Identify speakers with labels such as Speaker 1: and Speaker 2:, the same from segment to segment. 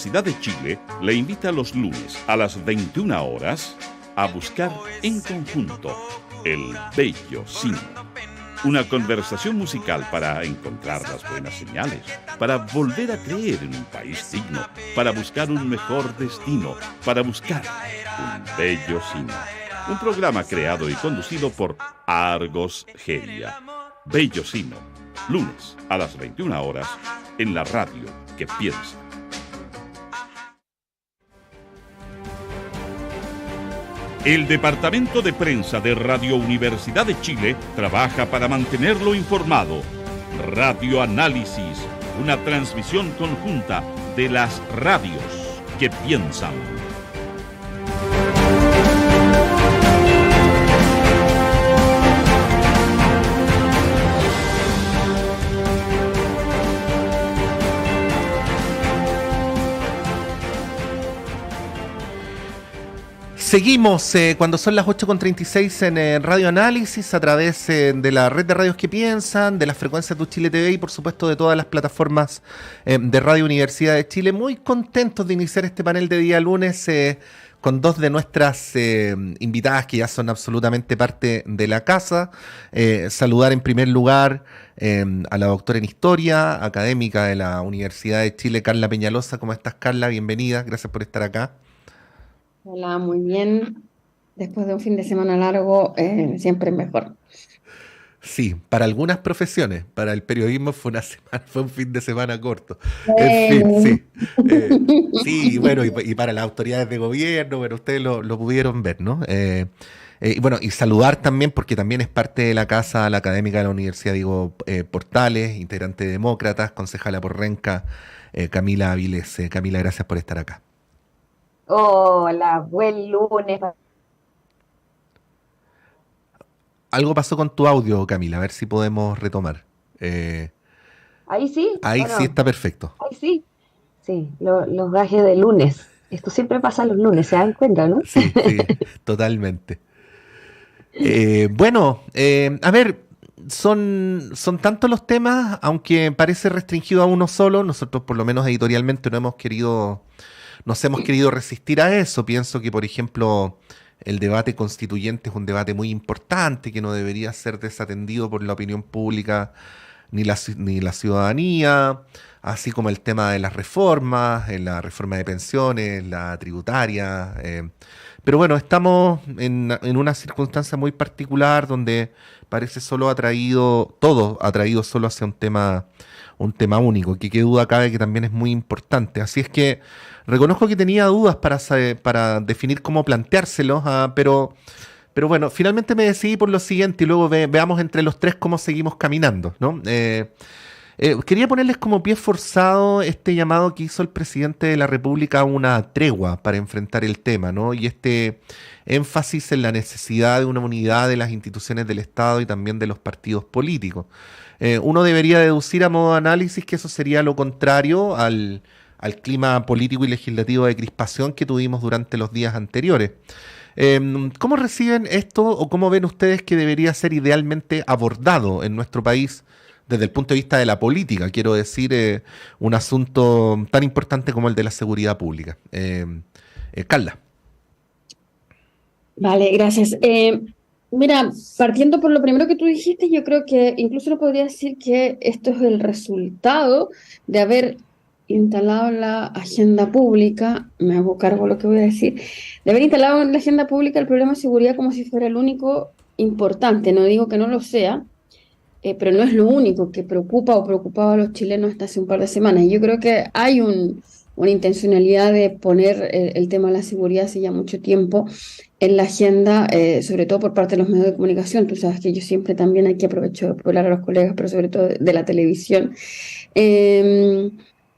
Speaker 1: Universidad de Chile le invita los lunes a las 21 horas a buscar en conjunto el Bello Cine. Una conversación musical para encontrar las buenas señales, para volver a creer en un país digno, para buscar un mejor destino, para buscar un bello cine. Un programa creado y conducido por Argos Geria. Bello Cine, lunes a las 21 horas en la radio que piensa. El Departamento de Prensa de Radio Universidad de Chile trabaja para mantenerlo informado. Radio Análisis, una transmisión conjunta de las radios que piensan.
Speaker 2: Seguimos cuando son las 8:36 en Radio Análisis a través de la red de radios que piensan, de las frecuencias de Chile TV y por supuesto de todas las plataformas de Radio Universidad de Chile. Muy contentos de iniciar este panel de día lunes con dos de nuestras invitadas que ya son absolutamente parte de la casa. Saludar en primer lugar a la doctora en Historia, académica de la Universidad de Chile, Carla Peñalosa. ¿Cómo estás, Carla? Bienvenida, gracias por estar acá.
Speaker 3: Hola, muy bien. Después de un fin de semana largo, siempre es mejor.
Speaker 2: Sí, para algunas profesiones, para el periodismo fue un fin de semana corto. En fin, sí. Sí, bueno, y para las autoridades de gobierno, bueno, ustedes lo pudieron ver, ¿no? Y bueno, y saludar también, porque también es parte de la casa, la académica de la Universidad Diego Portales, integrante de Demócratas, concejala por Renca, Camila Avilés. Camila, gracias por estar acá.
Speaker 4: Hola, buen lunes.
Speaker 2: Algo pasó con tu audio, Camila, a ver si podemos retomar.
Speaker 4: Ahí sí.
Speaker 2: Ahí
Speaker 4: ¿o no?
Speaker 2: sí está perfecto.
Speaker 4: Ahí sí. Sí, los gajes de lunes. Esto siempre pasa los lunes, se dan cuenta, ¿no?
Speaker 2: Sí, totalmente. Bueno, a ver, son tantos los temas, aunque parece restringido a uno solo. Nosotros, por lo menos editorialmente, nos hemos querido resistir a eso. Pienso que, por ejemplo, el debate constituyente es un debate muy importante que no debería ser desatendido por la opinión pública ni la ciudadanía, así como el tema de las reformas, la reforma de pensiones, la tributaria. Pero bueno, estamos en una circunstancia muy particular donde parece todo atraído solo hacia un tema único, que qué duda cabe que también es muy importante. Así es que reconozco que tenía dudas para definir cómo planteárselos, pero bueno, finalmente me decidí por lo siguiente y luego veamos entre los tres cómo seguimos caminando, ¿no? Quería ponerles como pie forzado este llamado que hizo el presidente de la República a una tregua para enfrentar el tema, ¿no? Y este énfasis en la necesidad de una unidad de las instituciones del Estado y también de los partidos políticos. Uno debería deducir a modo de análisis que eso sería lo contrario al clima político y legislativo de crispación que tuvimos durante los días anteriores. ¿Cómo reciben esto o cómo ven ustedes que debería ser idealmente abordado en nuestro país desde el punto de vista de la política? Quiero decir, un asunto tan importante como el de la seguridad pública. Carla.
Speaker 3: Vale, gracias. Mira, partiendo por lo primero que tú dijiste, yo creo que incluso uno podría decir que esto es el resultado de haber instalado la agenda pública, me hago cargo de lo que voy a decir, de haber instalado en la agenda pública el problema de seguridad como si fuera el único importante. No digo que no lo sea, pero no es lo único que preocupa o preocupaba a los chilenos hasta hace un par de semanas. Y yo creo que hay una intencionalidad de poner el tema de la seguridad hace ya mucho tiempo en la agenda, sobre todo por parte de los medios de comunicación. Tú sabes que yo siempre también aquí aprovecho de hablar a los colegas, pero sobre todo de la televisión,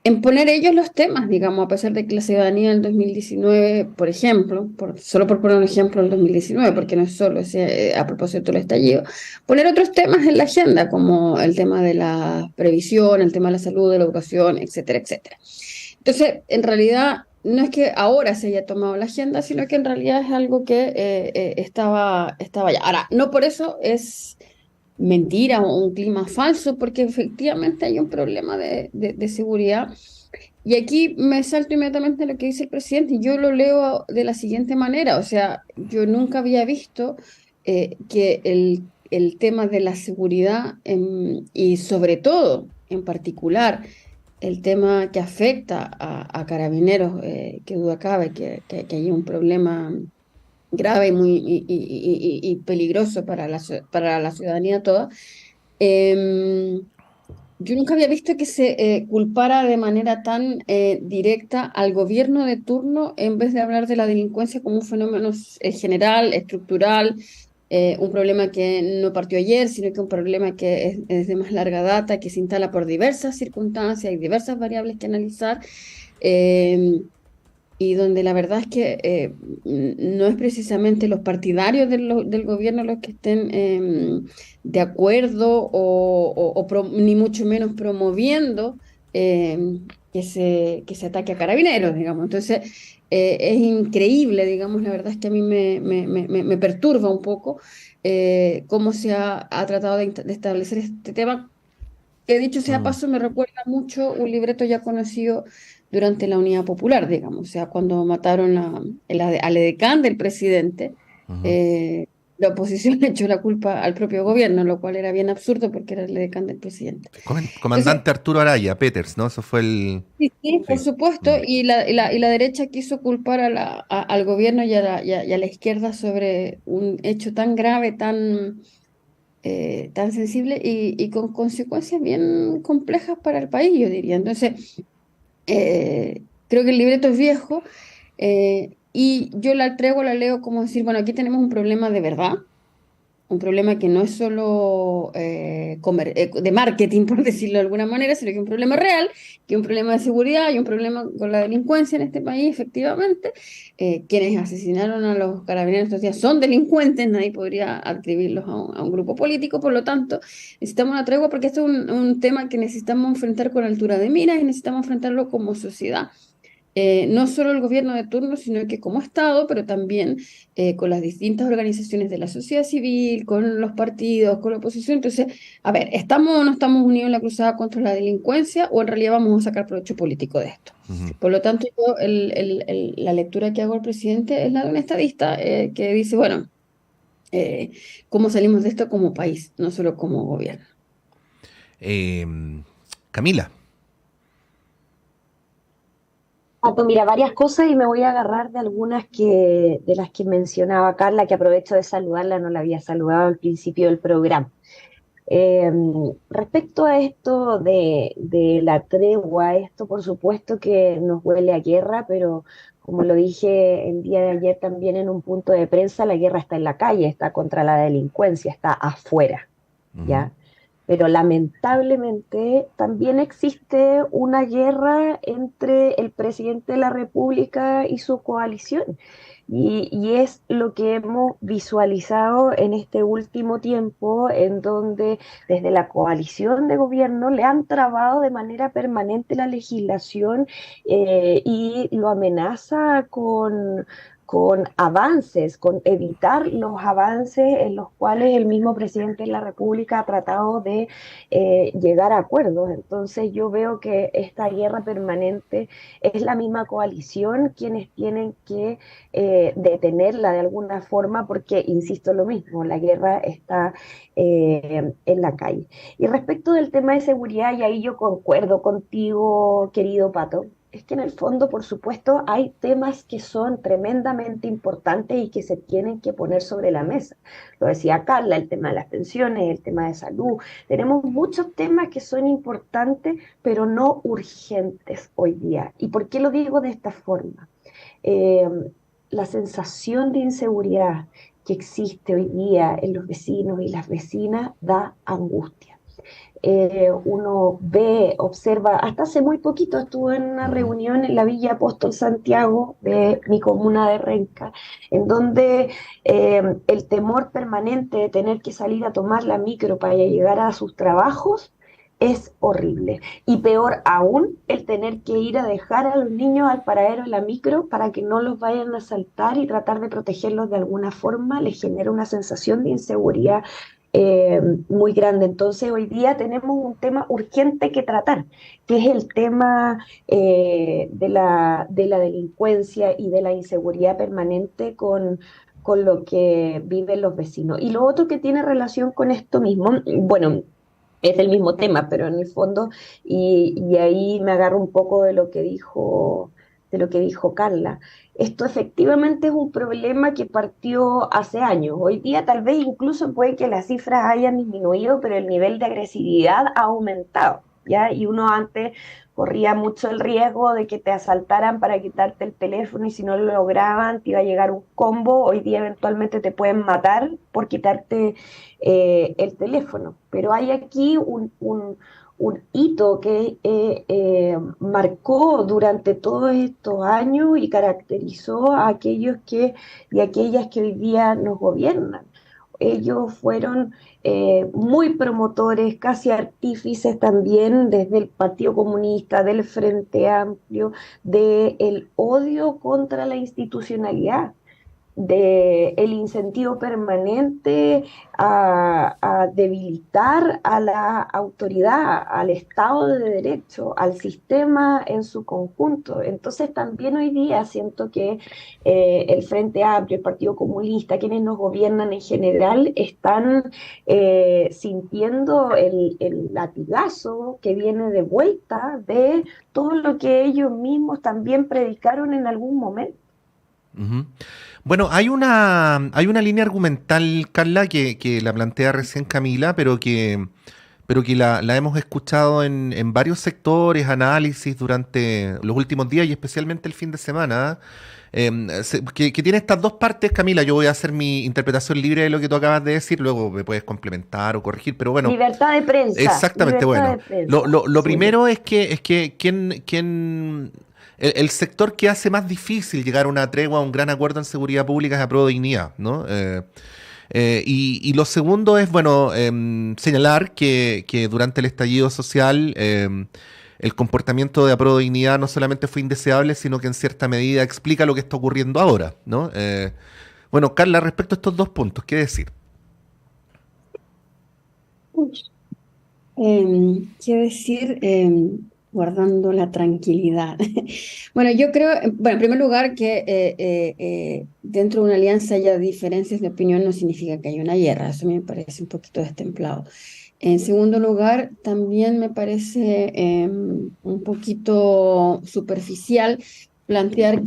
Speaker 3: en poner ellos los temas, digamos, a pesar de que la ciudadanía del 2019, por ejemplo, solo por poner un ejemplo del 2019, porque no es solo a propósito del estallido, poner otros temas en la agenda, como el tema de la previsión, el tema de la salud, de la educación, etcétera, etcétera. Entonces, en realidad, no es que ahora se haya tomado la agenda, sino que en realidad es algo que estaba ya. Ahora, no por eso es mentira o un clima falso, porque efectivamente hay un problema de seguridad Y aquí me salto inmediatamente lo que dice el presidente, y yo lo leo de la siguiente manera, o sea, yo nunca había visto que el tema de la seguridad y sobre todo, en particular, el tema que afecta a carabineros, que duda cabe que hay un problema grave y, muy, y peligroso para para la ciudadanía toda. em, yo nunca había visto que se culpara de manera tan directa al gobierno de turno en vez de hablar de la delincuencia como un fenómeno general, estructural, un problema que no partió ayer, sino que un problema que es de más larga data, que se instala por diversas circunstancias y diversas variables que analizar. eh, y donde la verdad es que no es precisamente los partidarios del gobierno los que estén de acuerdo ni mucho menos promoviendo que se ataque a carabineros, digamos. Entonces, es increíble, digamos, la verdad es que a mí me perturba un poco cómo se ha tratado de establecer este tema que dicho sea
Speaker 2: Mm,
Speaker 3: paso, me recuerda mucho un libreto ya conocido durante la Unidad Popular, digamos, o sea, cuando mataron al edecán del presidente,
Speaker 2: ujú.
Speaker 3: eh, la oposición le echó la culpa al propio gobierno, lo cual era bien absurdo porque era el edecán del presidente. Entonces,
Speaker 2: Comandante Arturo Araya, Peters, ¿no? Eso fue el...
Speaker 3: sí, sí, por
Speaker 2: Sí.
Speaker 3: supuesto,
Speaker 2: Mm.
Speaker 3: y la derecha quiso culpar al gobierno y a la izquierda sobre un hecho tan grave, tan sensible y con consecuencias bien complejas para el país, yo diría. Entonces, creo que el libreto es viejo y yo la leo como decir, bueno, aquí tenemos un problema de verdad, un problema que no es solo de marketing, por decirlo de alguna manera, sino que es un problema real, que es un problema de seguridad y un problema con la delincuencia en este país, efectivamente. Quienes asesinaron a los carabineros estos días son delincuentes, nadie podría atribuirlos a un grupo político, por lo tanto, necesitamos una tregua porque esto es un tema que necesitamos enfrentar con altura de miras y necesitamos enfrentarlo como sociedad. No solo el gobierno de turno, sino que como Estado, pero también con las distintas organizaciones de la sociedad civil, con los partidos, con la oposición. Entonces, a ver, ¿estamos o no estamos unidos en la cruzada contra la delincuencia o en realidad vamos a sacar provecho político de esto?
Speaker 2: Ujú.
Speaker 3: Por lo tanto, yo la lectura que hago al presidente es la de un estadista que dice, bueno, eh, ¿cómo salimos de esto como país, no solo como gobierno?
Speaker 2: Camila.
Speaker 4: Pato, mira, varias cosas y me voy a agarrar de algunas de las que mencionaba Carla, que aprovecho de saludarla, no la había saludado al principio del programa. Eh, Respecto a esto de la tregua, esto por supuesto que nos huele a guerra, pero como lo dije el día de ayer también en un punto de prensa, la guerra está en la calle, está contra la delincuencia, está afuera,
Speaker 2: Ujú.
Speaker 4: ¿ya? Pero lamentablemente también existe una guerra entre el presidente de la República y su coalición. Y es lo que hemos visualizado en este último tiempo, en donde desde la coalición de gobierno le han trabado de manera permanente la legislación y lo amenaza con avances, con evitar los avances en los cuales el mismo presidente de la República ha tratado de llegar a acuerdos. Entonces yo veo que esta guerra permanente es la misma coalición quienes tienen que detenerla de alguna forma porque, insisto, lo mismo, la guerra está en la calle. Y respecto del tema de seguridad, y ahí yo concuerdo contigo, querido Pato, es que en el fondo, por supuesto, hay temas que son tremendamente importantes y que se tienen que poner sobre la mesa. Lo decía Carla, el tema de las pensiones, el tema de salud. Tenemos muchos temas que son importantes, pero no urgentes hoy día. ¿Y por qué lo digo de esta forma? Eh, la sensación de inseguridad que existe hoy día en los vecinos y las vecinas da angustia. Uno ve, observa, hasta hace muy poquito estuve en una
Speaker 2: Ujú.
Speaker 4: reunión en la Villa Apóstol Santiago de mi comuna de Renca, en donde el temor permanente de tener que salir a tomar la micro para llegar a sus trabajos es horrible. Y peor aún, el tener que ir a dejar a los niños al paradero en la micro para que no los vayan a asaltar y tratar de protegerlos de alguna forma, les genera una sensación de inseguridad muy grande. Entonces hoy día tenemos un tema urgente que tratar, que es el tema de la delincuencia y de la inseguridad permanente con lo que viven los vecinos. Y lo otro que tiene relación con esto mismo, bueno, es el mismo tema, pero en el fondo, y ahí me agarro un poco de lo que dijo Carla. Esto efectivamente es un problema que partió hace años. Hoy día tal vez incluso puede que las cifras hayan disminuido, pero el nivel de agresividad ha aumentado, ¿ya? Y uno antes corría mucho el riesgo de que te asaltaran para quitarte el teléfono y si no lo lograban te iba a llegar un combo. Hoy día eventualmente te pueden matar por quitarte el teléfono. Pero hay aquí un hito que marcó durante todos estos años y caracterizó a aquellos y aquellas que hoy día nos gobiernan. Ellos fueron muy promotores, casi artífices también desde el Partido Comunista, del Frente Amplio, del odio contra la institucionalidad, del incentivo permanente a debilitar a la autoridad, al Estado de Derecho, al sistema en su conjunto. Entonces también hoy día siento que el Frente Amplio, el Partido Comunista, quienes nos gobiernan en general, están sintiendo el latigazo que viene de vuelta de todo lo que ellos mismos también predicaron en algún momento.
Speaker 2: Ujú. Bueno, hay una línea argumental, Carla, que la plantea recién Camila, pero que la hemos escuchado en varios sectores, análisis durante los últimos días y especialmente el fin de semana. Que tiene estas dos partes, Camila. Yo voy a hacer mi interpretación libre de lo que tú acabas de decir, luego me puedes complementar o corregir, pero bueno.
Speaker 4: Libertad de prensa.
Speaker 2: Exactamente,
Speaker 4: Libertad
Speaker 2: bueno.
Speaker 4: de prensa.
Speaker 2: Lo
Speaker 4: Sí.
Speaker 2: primero es que el sector que hace más difícil llegar a una tregua, a un gran acuerdo en seguridad pública es Apruebo Dignidad, ¿no? Y lo segundo es, bueno, señalar que durante el estallido social el comportamiento de Apruebo Dignidad no solamente fue indeseable, sino que en cierta medida explica lo que está ocurriendo ahora, ¿no? Bueno, Carla, respecto a estos dos puntos, ¿qué decir?
Speaker 3: ¿Qué decir? Guardando la tranquilidad. Bueno, yo creo, bueno, en primer lugar, que dentro de una alianza haya diferencias de opinión no significa que haya una guerra. Eso me parece un poquito destemplado. En segundo lugar, también me parece un poquito superficial plantear lo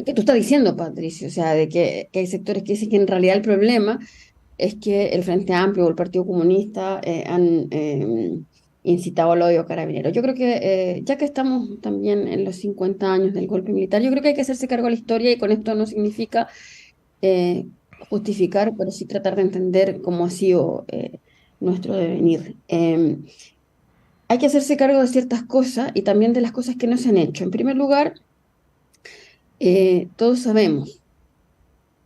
Speaker 3: que tú estás diciendo, Patricio, o sea, de que hay sectores que dicen que en realidad el problema es que el Frente Amplio o el Partido Comunista han incitado al odio a Carabineros. Yo creo que, ya que estamos también en los 50 años del golpe militar, yo creo que hay que hacerse cargo de la historia y con esto no significa eh, justificar, pero sí tratar de entender cómo ha sido nuestro devenir. Hay que hacerse cargo de ciertas cosas y también de las cosas que no se han hecho. En primer lugar, todos sabemos,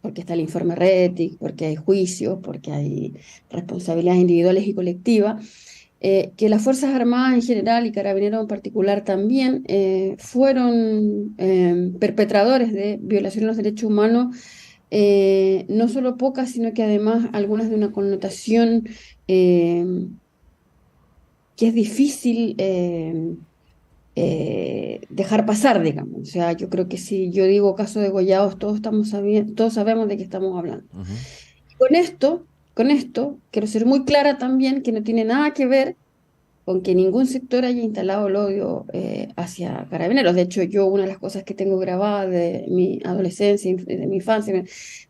Speaker 3: porque está el informe RETIC, porque hay juicios, porque hay responsabilidades individuales y colectivas, que las Fuerzas Armadas en general y Carabineros en particular también fueron perpetradores de violación de los derechos humanos, no solo pocas, sino que además algunas de una connotación que es difícil dejar pasar, digamos. O sea, yo creo que si yo digo caso de Goyados, todos sabemos de qué estamos hablando.
Speaker 2: Ujú.
Speaker 3: Con esto, quiero ser muy clara también que no tiene nada que ver con que ningún sector haya instalado el odio hacia Carabineros. De hecho, yo una de las cosas que tengo grabadas de mi adolescencia, de mi infancia,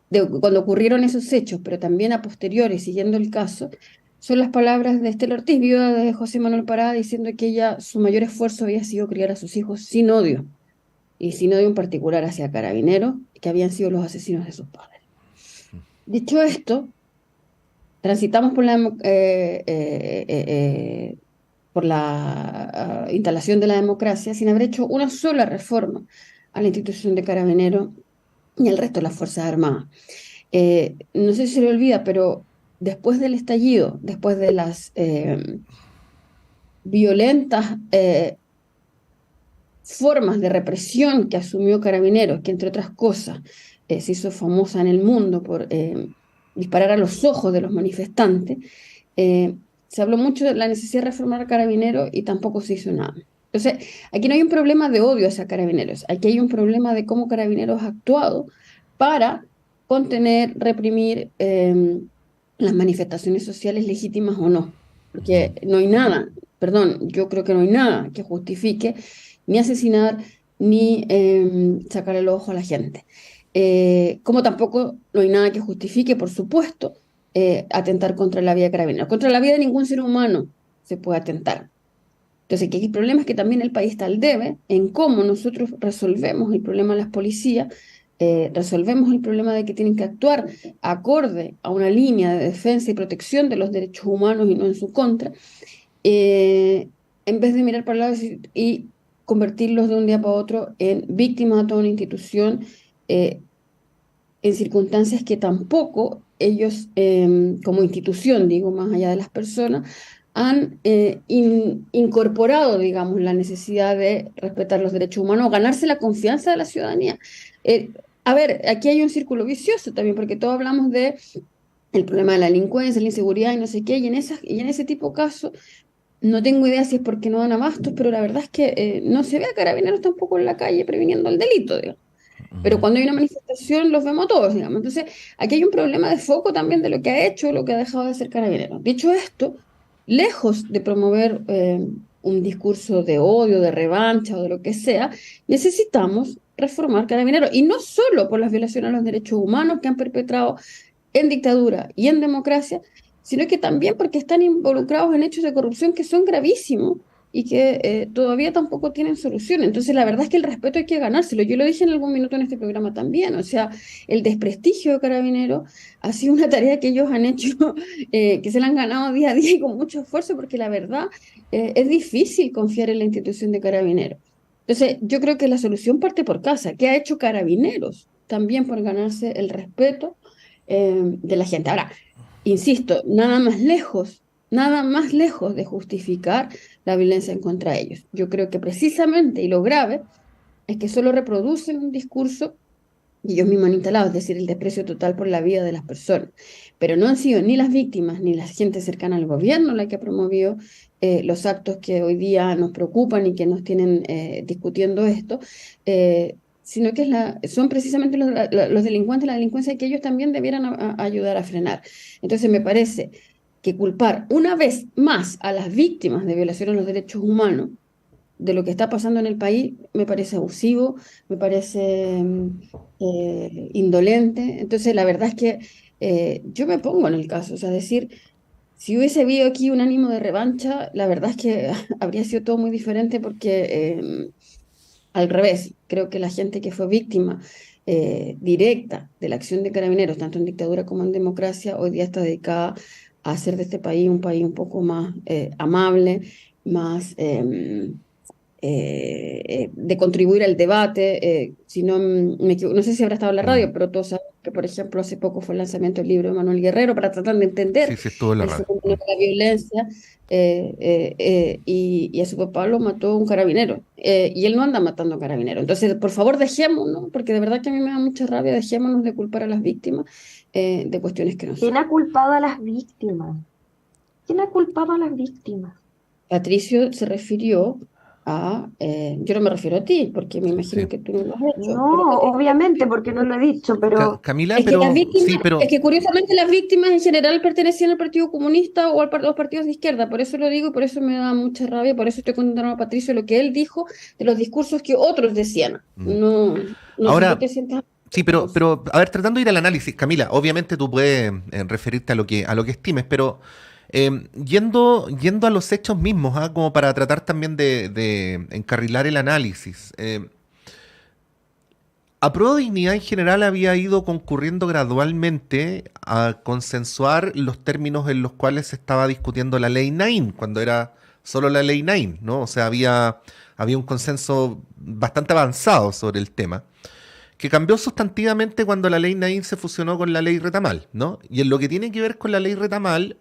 Speaker 3: de cuando ocurrieron esos hechos, pero también a posteriori, siguiendo el caso, son las palabras de Estela Ortiz, viuda de José Manuel Parada, diciendo que ella, su mayor esfuerzo había sido criar a sus hijos sin odio, y sin odio en particular hacia Carabineros, que habían sido los asesinos de sus padres. Dicho esto, transitamos por la instalación de la democracia sin haber hecho una sola reforma a la institución de Carabineros y al resto de las Fuerzas Armadas. No sé si se le olvida, pero después del estallido, después de las violentas formas de represión que asumió Carabineros, que entre otras cosas se hizo famosa en el mundo por disparar a los ojos de los manifestantes, se habló mucho de la necesidad de reformar a Carabineros y tampoco se hizo nada. Entonces, aquí no hay un problema de odio hacia Carabineros, aquí hay un problema de cómo Carabineros ha actuado para contener, reprimir las manifestaciones sociales legítimas o no. Porque no hay nada, perdón, yo creo que no hay nada que justifique ni asesinar ni sacar el ojo a la gente. Como tampoco no hay nada que justifique, por supuesto, atentar contra la vida de Carabineros. Contra la vida de ningún ser humano se puede atentar. Entonces, aquí el problema es que también el país está al debe en cómo nosotros resolvemos el problema de las policías, resolvemos el problema de que tienen que actuar acorde a una línea de defensa y protección de los derechos humanos y no en su contra, en vez de mirar para el lado y convertirlos de un día para otro en víctimas de toda una institución, en circunstancias que tampoco ellos, como institución, digo, más allá de las personas, han incorporado, digamos, la necesidad de respetar los derechos humanos, ganarse la confianza de la ciudadanía. A ver, aquí hay un círculo vicioso también, porque todos hablamos de el problema de la delincuencia, la inseguridad y no sé qué, y en ese tipo de casos, no tengo idea si es porque no dan abastos, pero la verdad es que no se ve a Carabineros tampoco en la calle previniendo el delito, digamos. Pero cuando hay una manifestación los vemos a todos, digamos. Entonces, aquí hay un problema de foco también de lo que ha hecho, lo que ha dejado de hacer Carabineros. Dicho esto, lejos de promover un discurso de odio, de revancha o de lo que sea, necesitamos reformar Carabineros. Y no solo por las violaciones a los derechos humanos que han perpetrado en dictadura y en democracia, sino que también porque están involucrados en hechos de corrupción que son gravísimos y que todavía tampoco tienen solución. Entonces, la verdad es que el respeto hay que ganárselo. Yo lo dije en algún minuto en este programa también, o sea, el desprestigio de Carabineros ha sido una tarea que ellos han hecho, que se la han ganado día a día y con mucho esfuerzo, porque la verdad es difícil confiar en la institución de Carabineros. Entonces, yo creo que la solución parte por casa. ¿Qué ha hecho Carabineros? También por ganarse el respeto de la gente. Ahora, insisto, nada más lejos de justificar la violencia en contra de ellos. Yo creo que precisamente, y lo grave, es que solo reproducen un discurso y ellos mismos han instalado, es decir, el desprecio total por la vida de las personas. Pero no han sido ni las víctimas ni la gente cercana al gobierno la que ha promovido los actos que hoy día nos preocupan y que nos tienen discutiendo esto, sino que son precisamente los delincuentes, la delincuencia que ellos también debieran ayudar a frenar. Entonces me parece que culpar una vez más a las víctimas de violación a los derechos humanos de lo que está pasando en el país me parece abusivo, me parece indolente. Entonces la verdad es que yo me pongo en el caso, o sea, decir, si hubiese habido aquí un ánimo de revancha, la verdad es que habría sido todo muy diferente porque al revés, creo que la gente que fue víctima directa de la acción de Carabineros, tanto en dictadura como en democracia, hoy día está dedicada a hacer de este país un país un poco más amable, más de contribuir al debate. Si no, no sé si habrá estado en la radio, pero todos saben que, por ejemplo, hace poco fue el lanzamiento del libro de Manuel Guerrero para tratar de entender
Speaker 2: Sí, estuvo en la
Speaker 3: el
Speaker 2: radio.
Speaker 3: fenómeno de la violencia, y a su papá lo mató un carabinero, y él no anda matando carabineros. Entonces, por favor, dejémonos, porque de verdad que a mí me da mucha rabia, dejémonos de culpar a las víctimas de cuestiones que no son.
Speaker 4: ¿Quién ha culpado a las víctimas? ¿Quién ha culpado a las víctimas?
Speaker 3: Patricio se refirió yo no me refiero a ti, porque me imagino
Speaker 2: Sí.
Speaker 3: que tú no lo has hecho.
Speaker 4: No, obviamente, porque no lo he dicho, pero
Speaker 2: Camila,
Speaker 3: Es que
Speaker 2: pero
Speaker 3: las víctimas,
Speaker 2: sí, pero
Speaker 3: es que curiosamente las víctimas en general pertenecían al Partido Comunista o a los partidos de izquierda, por eso lo digo y por eso me da mucha rabia, por eso estoy condenando a Patricio lo que él dijo de los discursos que otros decían. No, no
Speaker 2: Ahora,
Speaker 3: sé si te sientas...
Speaker 2: sí, pero a ver, tratando de ir al análisis, Camila, obviamente tú puedes referirte a lo que estimes, pero yendo a los hechos mismos, como para tratar también de encarrilar el análisis. Apruebo Dignidad en general había ido concurriendo gradualmente a consensuar los términos en los cuales se estaba discutiendo la ley Naim, cuando era solo la ley Naim, ¿no? O sea, había un consenso bastante avanzado sobre el tema, que cambió sustantivamente cuando la ley Naim se fusionó con la ley Retamal, ¿no? Y en lo que tiene que ver con la ley Retamal,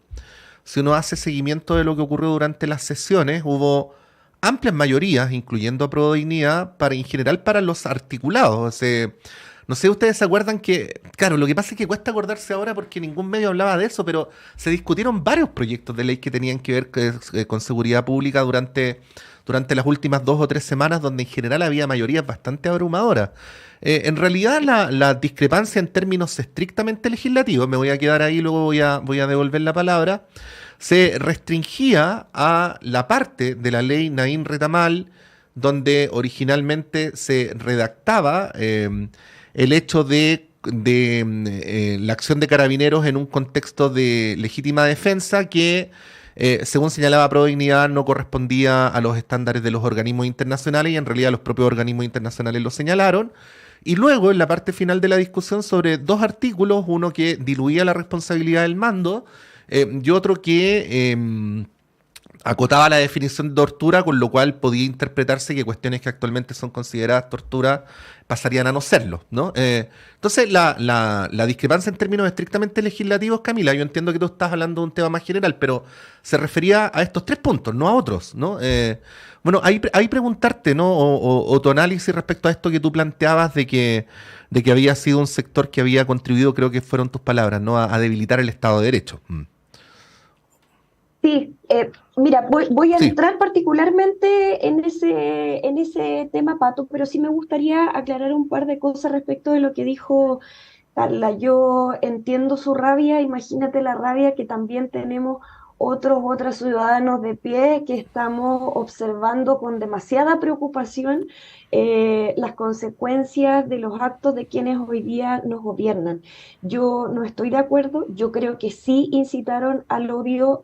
Speaker 2: si uno hace seguimiento de lo que ocurrió durante las sesiones, hubo amplias mayorías, incluyendo Apruebo Dignidad, en general para los articulados. No sé, ustedes se acuerdan que, claro, lo que pasa es que cuesta acordarse ahora porque ningún medio hablaba de eso, pero se discutieron varios proyectos de ley que tenían que ver con seguridad pública durante las últimas 2 o 3 semanas, donde en general había mayorías bastante abrumadoras. En realidad, la discrepancia en términos estrictamente legislativos, me voy a quedar ahí, luego voy a devolver la palabra, se restringía a la parte de la ley Naim Retamal, donde originalmente se redactaba el hecho de la acción de carabineros en un contexto de legítima defensa que, según señalaba Prodignidad, no correspondía a los estándares de los organismos internacionales, y en realidad los propios organismos internacionales lo señalaron. Y luego, en la parte final de la discusión, sobre 2 artículos, uno que diluía la responsabilidad del mando y otro que acotaba la definición de tortura, con lo cual podía interpretarse que cuestiones que actualmente son consideradas tortura pasarían a no serlo, ¿no? Entonces, la discrepancia en términos estrictamente legislativos, Camila, yo entiendo que tú estás hablando de un tema más general, pero se refería a estos 3 puntos, no a otros, ¿no? Bueno, ahí preguntarte, ¿no? O tu análisis respecto a esto que tú planteabas de que había sido un sector que había contribuido, creo que fueron tus palabras, ¿no? A debilitar el Estado de Derecho.
Speaker 4: Sí, mira, voy a
Speaker 2: Sí.
Speaker 4: entrar particularmente en ese tema, Pato, pero sí me gustaría aclarar un par de cosas respecto de lo que dijo Carla. Yo entiendo su rabia, imagínate la rabia que también tenemos otros ciudadanos de pie que estamos observando con demasiada preocupación las consecuencias de los actos de quienes hoy día nos gobiernan. Yo no estoy de acuerdo, yo creo que sí incitaron al odio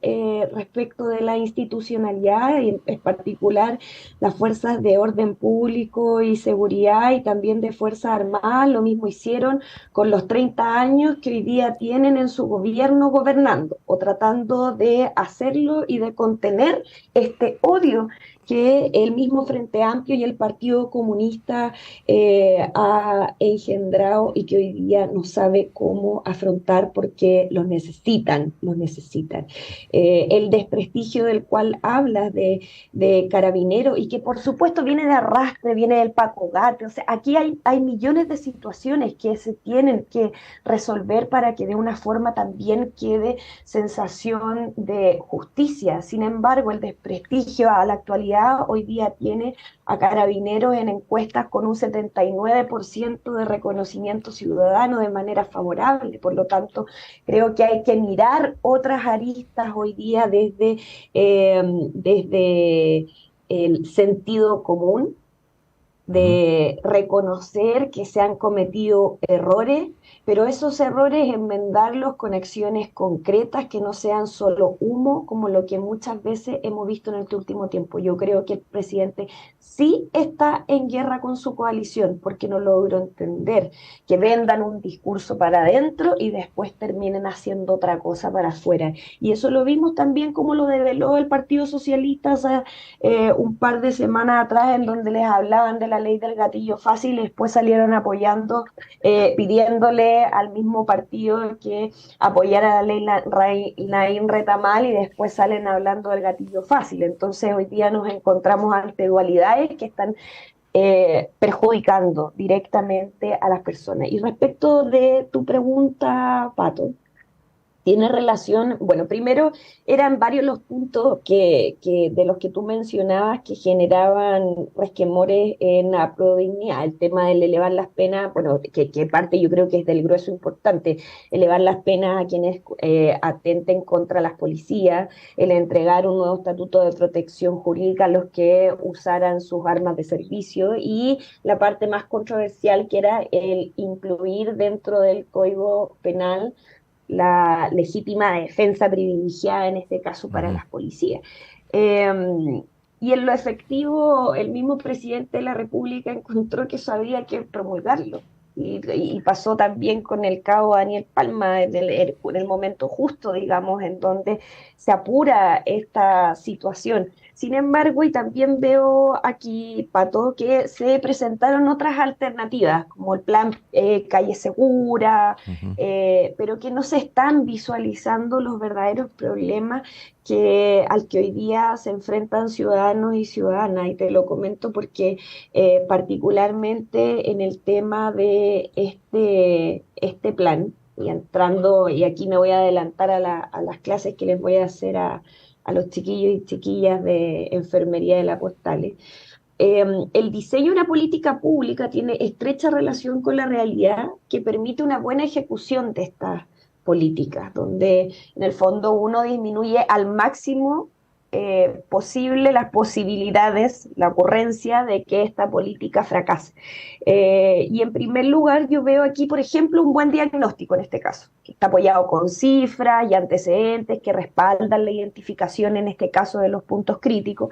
Speaker 4: respecto de la institucionalidad, y en particular las fuerzas de orden público y seguridad y también de Fuerzas Armadas, lo mismo hicieron con los 30 años que hoy día tienen en su gobierno gobernando o tratando de hacerlo y de contener este odio que el mismo Frente Amplio y el Partido Comunista ha engendrado y que hoy día no sabe cómo afrontar porque los necesitan, los necesitan. El desprestigio del cual hablas de Carabineros y que por supuesto viene de arrastre, viene del Paco Gate, o sea, aquí hay millones de situaciones que se tienen que resolver para que de una forma también quede sensación de justicia. Sin embargo, el desprestigio a la actualidad hoy día tiene a Carabineros en encuestas con un 79% de reconocimiento ciudadano de manera favorable. Por lo tanto, creo que hay que mirar otras aristas hoy día desde el sentido común, de reconocer que se han cometido errores, pero esos errores enmendarlos con acciones concretas que no sean solo humo, como lo que muchas veces hemos visto en este último tiempo. Yo creo que el presidente sí está en guerra con su coalición, porque no logro entender que vendan un discurso para adentro y después terminen haciendo otra cosa para afuera. Y eso lo vimos también como lo develó el Partido Socialista hace un par de semanas atrás, en donde les hablaban de la ley del gatillo fácil y después salieron apoyando, pidiéndole al mismo partido que apoyara la ley Naim Retamal, y después salen hablando del gatillo fácil. Entonces hoy día nos encontramos ante dualidades que están perjudicando directamente a las personas. Y respecto de tu pregunta, Pato, tiene relación, bueno, primero eran varios los puntos que de los que tú mencionabas que generaban resquemores en la prodignidad. El tema del elevar las penas, bueno, que parte yo creo que es del grueso importante, elevar las penas a quienes atenten contra las policías, el entregar un nuevo estatuto de protección jurídica a los que usaran sus armas de servicio, y la parte más controversial que era el incluir dentro del Código Penal la legítima defensa privilegiada, en este caso para las policías. Y en lo efectivo, el mismo presidente de la República encontró que eso había que promulgarlo. Y pasó también con el cabo Daniel Palma en el momento justo, digamos, en donde se apura esta situación. Sin embargo, y también veo aquí, Pato, que se presentaron otras alternativas, como el plan Calle Segura,
Speaker 2: Ujú.
Speaker 4: pero que no se están visualizando los verdaderos problemas al que hoy día se enfrentan ciudadanos y ciudadanas. Y te lo comento porque particularmente en el tema de este plan, y entrando, y aquí me voy a adelantar a las clases que les voy a hacer a los chiquillos y chiquillas de enfermería de la Postales. El diseño de una política pública tiene estrecha relación con la realidad que permite una buena ejecución de estas políticas, donde en el fondo uno disminuye al máximo posible las posibilidades, la ocurrencia de que esta política fracase. Y en primer lugar, yo veo aquí, por ejemplo, un buen diagnóstico en este caso, que está apoyado con cifras y antecedentes que respaldan la identificación, en este caso, de los puntos críticos.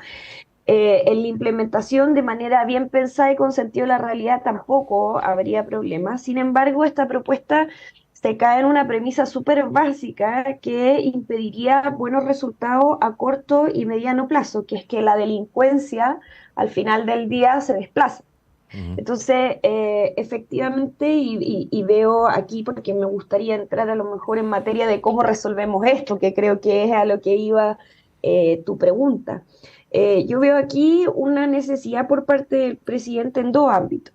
Speaker 4: En la implementación de manera bien pensada y con sentido de la realidad tampoco habría problema. Sin embargo, esta propuesta se cae en una premisa súper básica que impediría buenos resultados a corto y mediano plazo, que es que la delincuencia al final del día se desplaza.
Speaker 2: Ujú.
Speaker 4: Entonces, efectivamente, y veo aquí, porque me gustaría entrar a lo mejor en materia de cómo resolvemos esto, que creo que es a lo que iba tu pregunta. Yo veo aquí una necesidad por parte del presidente en dos ámbitos.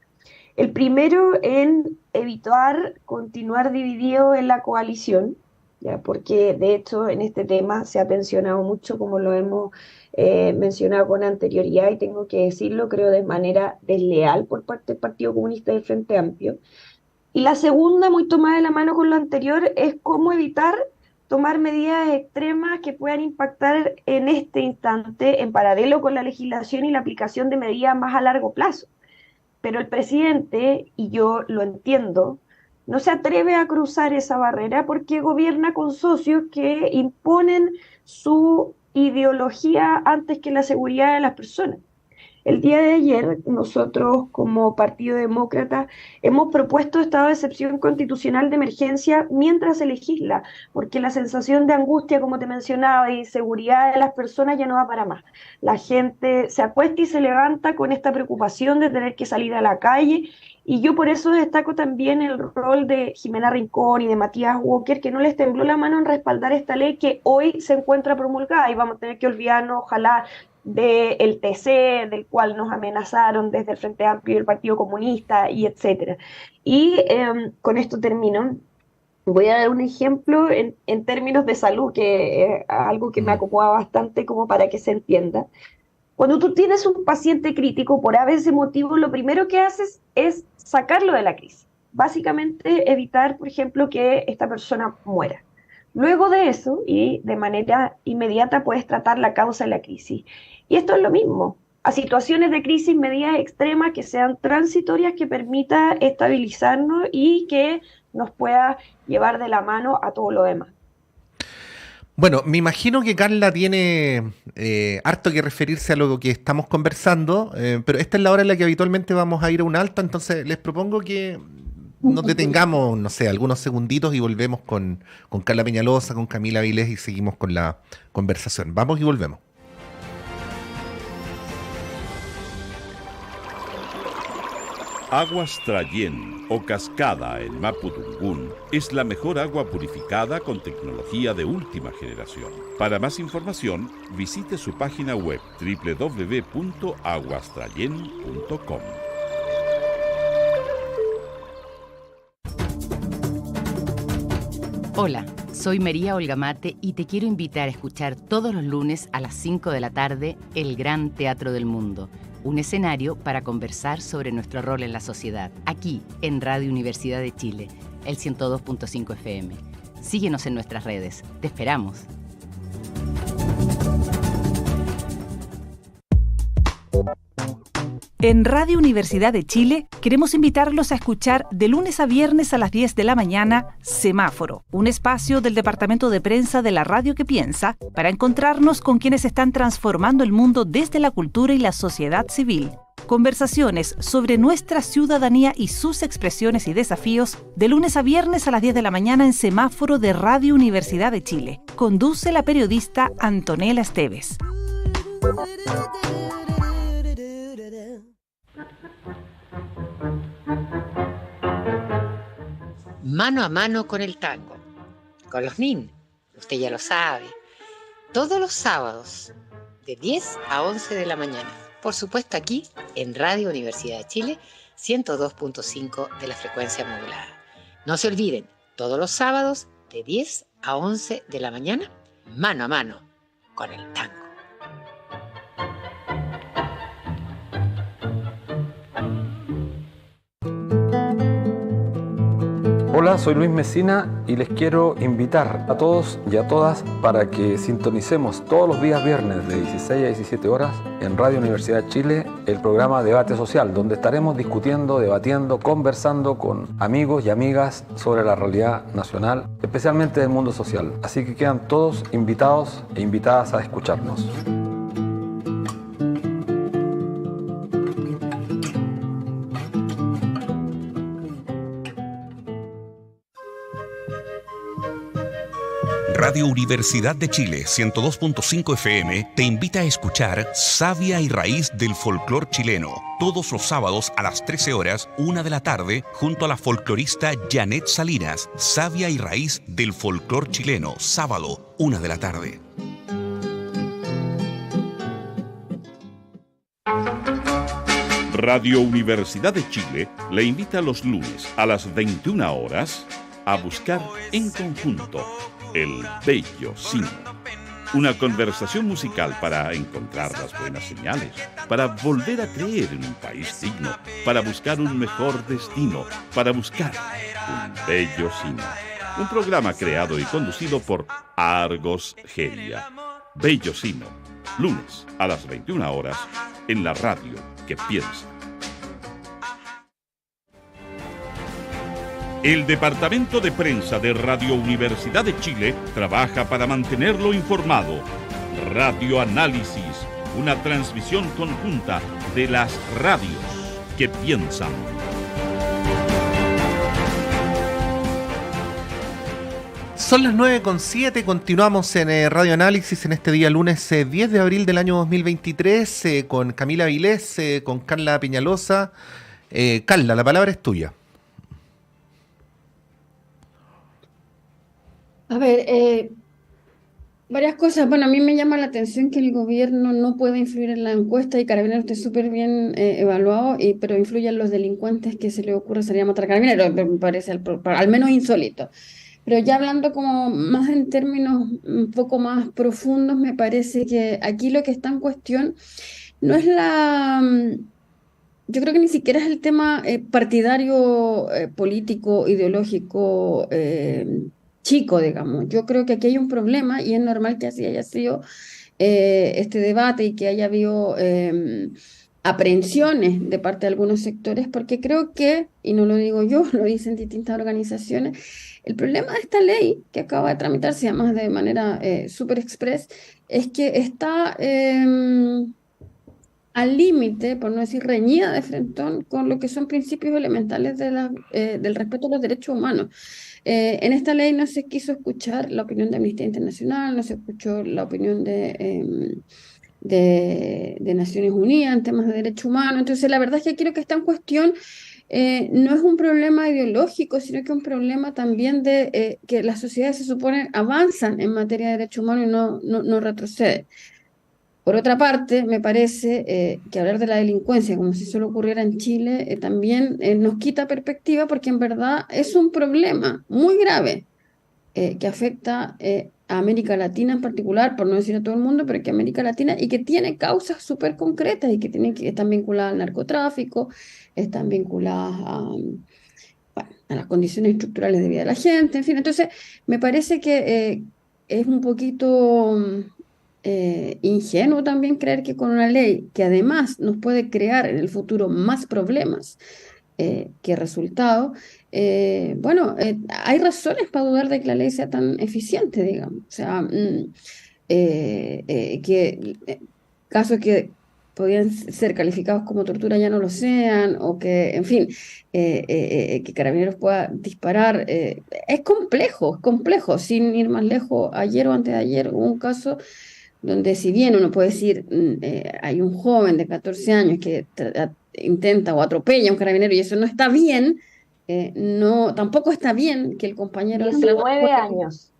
Speaker 4: El primero, en evitar continuar dividido en la coalición, ¿ya? Porque de hecho en este tema se ha tensionado mucho, como lo hemos mencionado con anterioridad, y tengo que decirlo, creo de manera desleal por parte del Partido Comunista y del Frente Amplio. Y la segunda, muy tomada de la mano con lo anterior, es cómo evitar tomar medidas extremas que puedan impactar en este instante en paralelo con la legislación y la aplicación de medidas más a largo plazo. Pero el presidente, y yo lo entiendo, no se atreve a cruzar esa barrera porque gobierna con socios que imponen su ideología antes que la seguridad de las personas. El día de ayer, nosotros como Partido Demócrata hemos propuesto estado de excepción constitucional de emergencia mientras se legisla, porque la sensación de angustia, como te mencionaba, y inseguridad de las personas ya no va para más. La gente se acuesta y se levanta con esta preocupación de tener que salir a la calle, y yo por eso destaco también el rol de Jimena Rincón y de Matías Walker, que no les tembló la mano en respaldar esta ley que hoy se encuentra promulgada, y vamos a tener que olvidarnos, ojalá, del TC, del cual nos amenazaron desde el Frente Amplio y el Partido Comunista, y etcétera. Y con esto termino. Voy a dar un ejemplo en términos de salud, que es algo que me acomoda bastante como para que se entienda. Cuando tú tienes un paciente crítico, por ese motivo, lo primero que haces es sacarlo de la crisis. Básicamente, evitar, por ejemplo, que esta persona muera. Luego de eso, y de manera inmediata, puedes tratar la causa de la crisis. Y esto es lo mismo. A situaciones de crisis, medidas extremas que sean transitorias, que permita estabilizarnos y que nos pueda llevar de la mano a todo lo demás.
Speaker 2: Bueno, me imagino que Carla tiene harto que referirse a lo que estamos conversando, pero esta es la hora en la que habitualmente vamos a ir a un alto, entonces les propongo que nos detengamos, no sé, algunos segunditos y volvemos con Carla Peñalosa, con Camila Vilés y seguimos con la conversación. Vamos y volvemos.
Speaker 1: Aguas Trayén o Cascada en Mapudungún es la mejor agua purificada con tecnología de última generación. Para más información, visite su página web www.aguastrayen.com.
Speaker 5: Hola, soy María Olga Mate y te quiero invitar a escuchar todos los lunes a las 5 de la tarde El Gran Teatro del Mundo, un escenario para conversar sobre nuestro rol en la sociedad, aquí en Radio Universidad de Chile, el 102.5 FM. Síguenos en nuestras redes. Te esperamos.
Speaker 6: En Radio Universidad de Chile queremos invitarlos a escuchar de lunes a viernes a las 10 de la mañana Semáforo, un espacio del Departamento de Prensa de la Radio que Piensa para encontrarnos con quienes están transformando el mundo desde la cultura y la sociedad civil. Conversaciones sobre nuestra ciudadanía y sus expresiones y desafíos de lunes a viernes a las 10 de la mañana en Semáforo de Radio Universidad de Chile. Conduce la periodista Antonella Esteves.
Speaker 7: Mano a mano con el tango, con los NIN, usted ya lo sabe, todos los sábados de 10 a 11 de la mañana, por supuesto aquí en Radio Universidad de Chile, 102.5 de la frecuencia modulada. No se olviden, todos los sábados de 10 a 11 de la mañana, mano a mano con el tango.
Speaker 8: Hola, soy Luis Mesina y les quiero invitar a todos y a todas para que sintonicemos todos los días viernes de 16 a 17 horas en Radio Universidad de Chile el programa Debate Social, donde estaremos discutiendo, debatiendo, conversando con amigos y amigas sobre la realidad nacional, especialmente del mundo social. Así que quedan todos invitados e invitadas a escucharnos.
Speaker 9: Radio Universidad de Chile 102.5 FM te invita a escuchar Savia y Raíz del Folclor Chileno, todos los sábados a las 13 horas, 1 de la tarde, junto a la folclorista Janet Salinas. Savia y Raíz del Folclor Chileno, sábado, 1 de la tarde.
Speaker 1: Radio Universidad de Chile le invita los lunes a las 21 horas a buscar en conjunto El Bello Cine. Una conversación musical para encontrar las buenas señales, para volver a creer en un país digno, para buscar un mejor destino, para buscar un bello cine. Un programa creado y conducido por Argos Geria. Bello Cine, lunes a las 21 horas en la radio que piensa. El Departamento de Prensa de Radio Universidad de Chile trabaja para mantenerlo informado. Radio Análisis, una transmisión conjunta de las radios que piensan.
Speaker 2: Son las 9:07, continuamos en Radio Análisis en este día lunes 10 de abril del año 2023 con Camila Vilés, con Carla Peñalosa. Carla, la palabra es tuya.
Speaker 3: A ver, varias cosas. Bueno, a mí me llama la atención que el gobierno no puede influir en la encuesta y Carabineros esté súper bien evaluado, pero influyen los delincuentes que se le ocurre salir a matar a Carabineros. Me parece al menos insólito. Pero ya hablando como más en términos un poco más profundos, me parece que aquí lo que está en cuestión no es yo creo que ni siquiera es el tema partidario, político, ideológico, chico, digamos. Yo creo que aquí hay un problema y es normal que así haya sido este debate y que haya habido aprehensiones de parte de algunos sectores, porque creo que, y no lo digo yo, lo dicen distintas organizaciones, el problema de esta ley que acaba de tramitarse además de manera súper express es que está al límite, por no decir reñida de frentón, con lo que son principios elementales del respeto a los derechos humanos. En esta ley no se quiso escuchar la opinión de Amnistía Internacional, no se escuchó la opinión de Naciones Unidas en temas de derechos humanos. Entonces, la verdad es que aquí lo que está en cuestión no es un problema ideológico, sino que es un problema también de que las sociedades se supone avanzan en materia de derechos humanos y no retroceden. Por otra parte, me parece que hablar de la delincuencia, como si solo ocurriera en Chile, también nos quita perspectiva, porque en verdad es un problema muy grave que afecta a América Latina en particular, por no decir a todo el mundo, pero que América Latina, y que tiene causas súper concretas y que están vinculadas al narcotráfico, están vinculadas a las condiciones estructurales de vida de la gente, en fin. Entonces, me parece que es un poquito ingenuo también creer que con una ley que además nos puede crear en el futuro más problemas que resultado, hay razones para dudar de que la ley sea tan eficiente, digamos. O sea, casos que podían ser calificados como tortura ya no lo sean, o que, en fin, que Carabineros pueda disparar. Es complejo, sin ir más lejos. Ayer o antes de ayer hubo un caso donde si bien uno puede decir, hay un joven de 14 años que intenta o atropella a un carabinero y eso no está bien, no, tampoco está bien que el compañero...
Speaker 4: 19 años.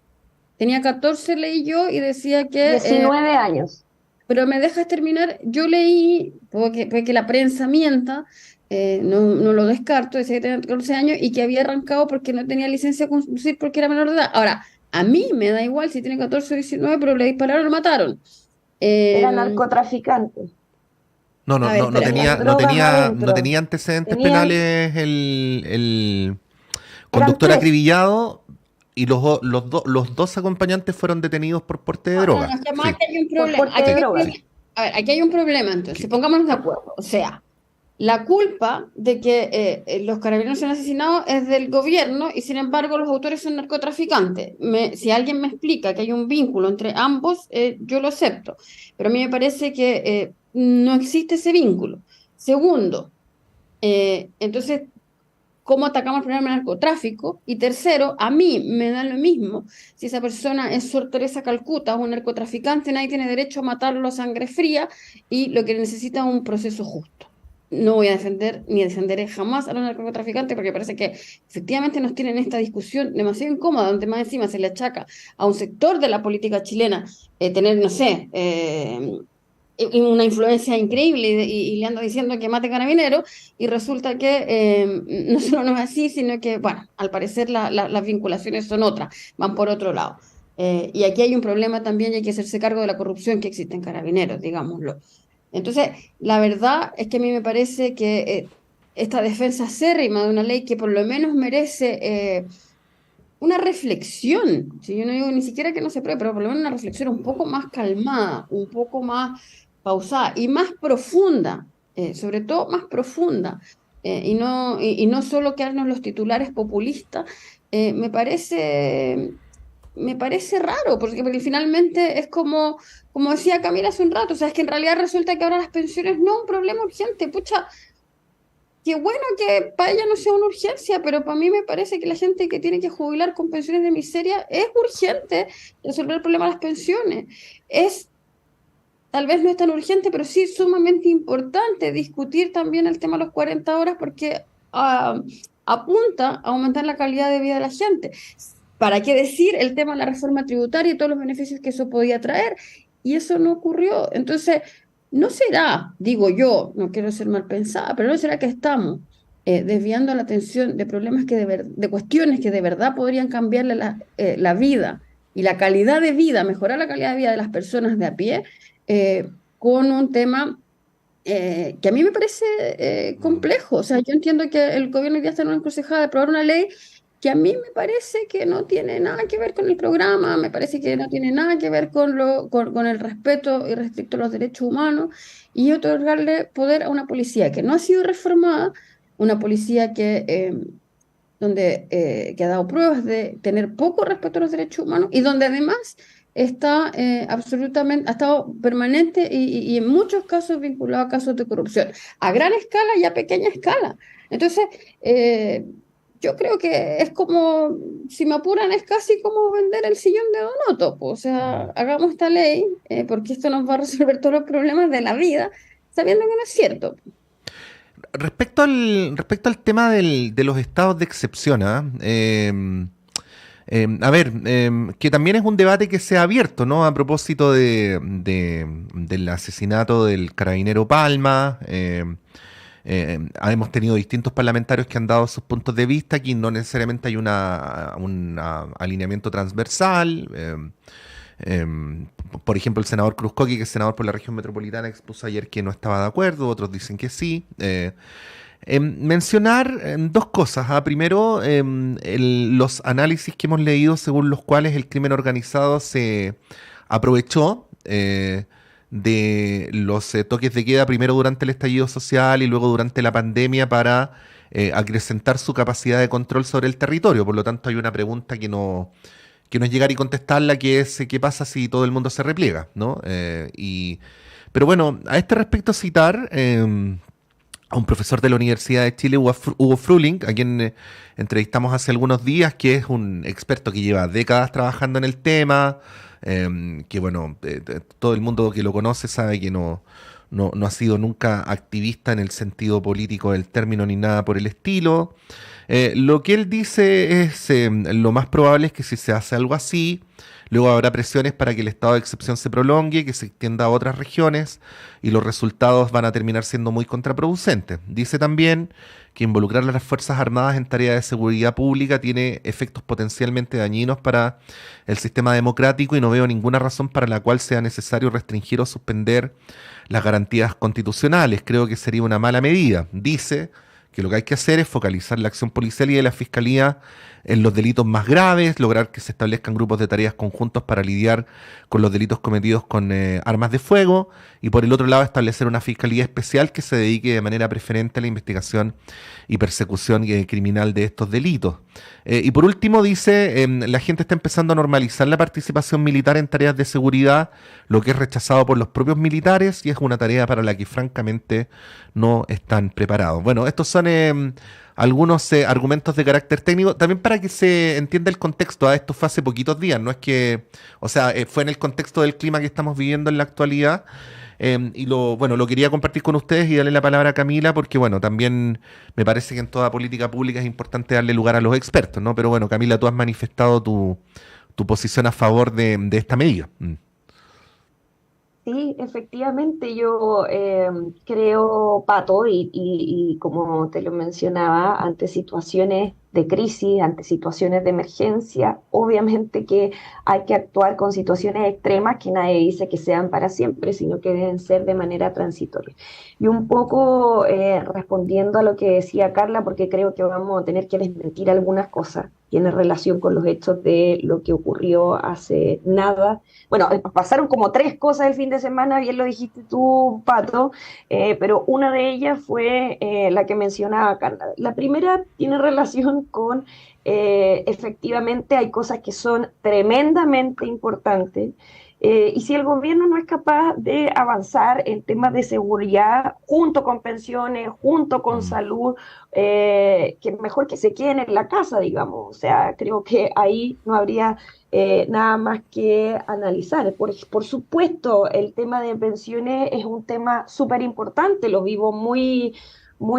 Speaker 3: Tenía 14, leí yo, y decía que...
Speaker 4: 19 años.
Speaker 3: Pero me dejas terminar, yo leí, puede que la prensa mienta, no lo descarto, decía que tenía 14 años y que había arrancado porque no tenía licencia de conducir porque era menor de edad. Ahora, a mí me da igual si tiene 14 o 19, pero le dispararon y lo mataron.
Speaker 4: Era narcotraficante.
Speaker 2: No tenía antecedentes penales el conductor acribillado, y los dos acompañantes fueron detenidos por porte de droga.
Speaker 3: Aquí hay un problema. Aquí hay un problema, entonces, pongámonos de acuerdo. O sea, la culpa de que los carabineros sean asesinados es del gobierno y, sin embargo, los autores son narcotraficantes. Si alguien me explica que hay un vínculo entre ambos, yo lo acepto. Pero a mí me parece que no existe ese vínculo. Segundo, entonces, ¿cómo atacamos el problema del narcotráfico? Y tercero, a mí me da lo mismo si esa persona es Sor Teresa Calcuta o un narcotraficante, nadie tiene derecho a matarlo a sangre fría, y lo que necesita es un proceso justo. No voy a defender ni defenderé jamás a los narcotraficantes, porque parece que efectivamente nos tienen esta discusión demasiado incómoda, donde más encima se le achaca a un sector de la política chilena tener, no sé, una influencia increíble y le ando diciendo que mate carabineros, y resulta que no solo no es así, sino que, bueno, al parecer las vinculaciones son otras, van por otro lado. Y aquí hay un problema también, y hay que hacerse cargo de la corrupción que existe en Carabineros, digámoslo. Entonces, la verdad es que a mí me parece que esta defensa acérrima de una ley que por lo menos merece una reflexión, si yo no digo ni siquiera que no se apruebe, pero por lo menos una reflexión un poco más calmada, un poco más pausada y más profunda, sobre todo más profunda, y no solo quedarnos los titulares populistas, me parece raro, porque finalmente es como decía Camila hace un rato, o sea, es que en realidad resulta que ahora las pensiones no es un problema urgente. Pucha, qué bueno que para ella no sea una urgencia, pero para mí me parece que la gente que tiene que jubilar con pensiones de miseria es urgente resolver el problema de las pensiones. Tal vez no es tan urgente, pero sí sumamente importante discutir también el tema de los 40 horas, porque apunta a aumentar la calidad de vida de la gente. ¿Para qué decir el tema de la reforma tributaria y todos los beneficios que eso podía traer? Y eso no ocurrió. Entonces, ¿no será, digo yo, no quiero ser mal pensada, pero no será que estamos desviando la atención de problemas de cuestiones que de verdad podrían cambiarle la vida y la calidad de vida, mejorar la calidad de vida de las personas de a pie, con un tema que a mí me parece complejo? O sea, yo entiendo que el gobierno ya está en una encrucijada de aprobar una ley que a mí me parece que no tiene nada que ver con el programa, me parece que no tiene nada que ver con el respeto y restricto a los derechos humanos, y otorgarle poder a una policía que no ha sido reformada, una policía que ha dado pruebas de tener poco respeto a los derechos humanos, y donde además está ha estado permanente y en muchos casos vinculado a casos de corrupción, a gran escala y a pequeña escala. Entonces, yo creo que es como, si me apuran, es casi como vender el sillón de Donoto. O sea, hagamos esta ley porque esto nos va a resolver todos los problemas de la vida, sabiendo que no es cierto.
Speaker 2: Respecto al tema de los estados de excepción, que también es un debate que se ha abierto, ¿no? A propósito del asesinato del carabinero Palma. Hemos tenido distintos parlamentarios que han dado sus puntos de vista. Aquí no necesariamente hay un alineamiento transversal. Por ejemplo, el senador Cruzcoqui, que es senador por la región metropolitana, expuso ayer que no estaba de acuerdo, otros dicen que sí. Mencionar dos cosas. Primero, los análisis que hemos leído según los cuales el crimen organizado se aprovechó de los toques de queda, primero durante el estallido social y luego durante la pandemia, para acrecentar su capacidad de control sobre el territorio. Por lo tanto, hay una pregunta que no es llegar y contestarla, que es ¿qué pasa si todo el mundo se repliega?, ¿no? Pero bueno, a este respecto citar a un profesor de la Universidad de Chile, Hugo Fruling, a quien entrevistamos hace algunos días, que es un experto que lleva décadas trabajando en el tema, que bueno, todo el mundo que lo conoce sabe que no ha sido nunca activista en el sentido político del término ni nada por el estilo. Lo que él dice es, lo más probable es que si se hace algo así, luego habrá presiones para que el estado de excepción se prolongue, que se extienda a otras regiones y los resultados van a terminar siendo muy contraproducentes. Dice también que involucrar a las Fuerzas Armadas en tareas de seguridad pública tiene efectos potencialmente dañinos para el sistema democrático y no veo ninguna razón para la cual sea necesario restringir o suspender las garantías constitucionales. Creo que sería una mala medida. Dice que lo que hay que hacer es focalizar la acción policial y de la Fiscalía en los delitos más graves, lograr que se establezcan grupos de tareas conjuntos para lidiar con los delitos cometidos con armas de fuego y por el otro lado establecer una Fiscalía especial que se dedique de manera preferente a la investigación y persecución criminal de estos delitos. Y por último dice, la gente está empezando a normalizar la participación militar en tareas de seguridad, lo que es rechazado por los propios militares y es una tarea para la que francamente no están preparados. Bueno, estos son algunos argumentos de carácter técnico, también para que se entienda el contexto. Esto fue hace poquitos días, no es que, o sea, fue en el contexto del clima que estamos viviendo en la actualidad. Y lo quería compartir con ustedes y darle la palabra a Camila, porque bueno, también me parece que en toda política pública es importante darle lugar a los expertos, ¿no? Pero bueno, Camila, tú has manifestado tu posición a favor de esta medida.
Speaker 4: Sí, efectivamente, yo creo, Pato, y como te lo mencionaba, ante situaciones de crisis, ante situaciones de emergencia, obviamente que hay que actuar con situaciones extremas que nadie dice que sean para siempre, sino que deben ser de manera transitoria. Y un poco respondiendo a lo que decía Carla, porque creo que vamos a tener que desmentir algunas cosas, tiene relación con los hechos de lo que ocurrió hace nada. Bueno, pasaron como 3 cosas el fin de semana, bien lo dijiste tú, Pato, pero una de ellas fue la que mencionaba Carla. La primera tiene relación con, efectivamente, hay cosas que son tremendamente importantes, y si el gobierno no es capaz de avanzar en temas de seguridad, junto con pensiones, junto con salud, que mejor que se queden en la casa, digamos. O sea, creo que ahí no habría nada más que analizar. Por supuesto, el tema de pensiones es un tema súper importante, lo vivo muy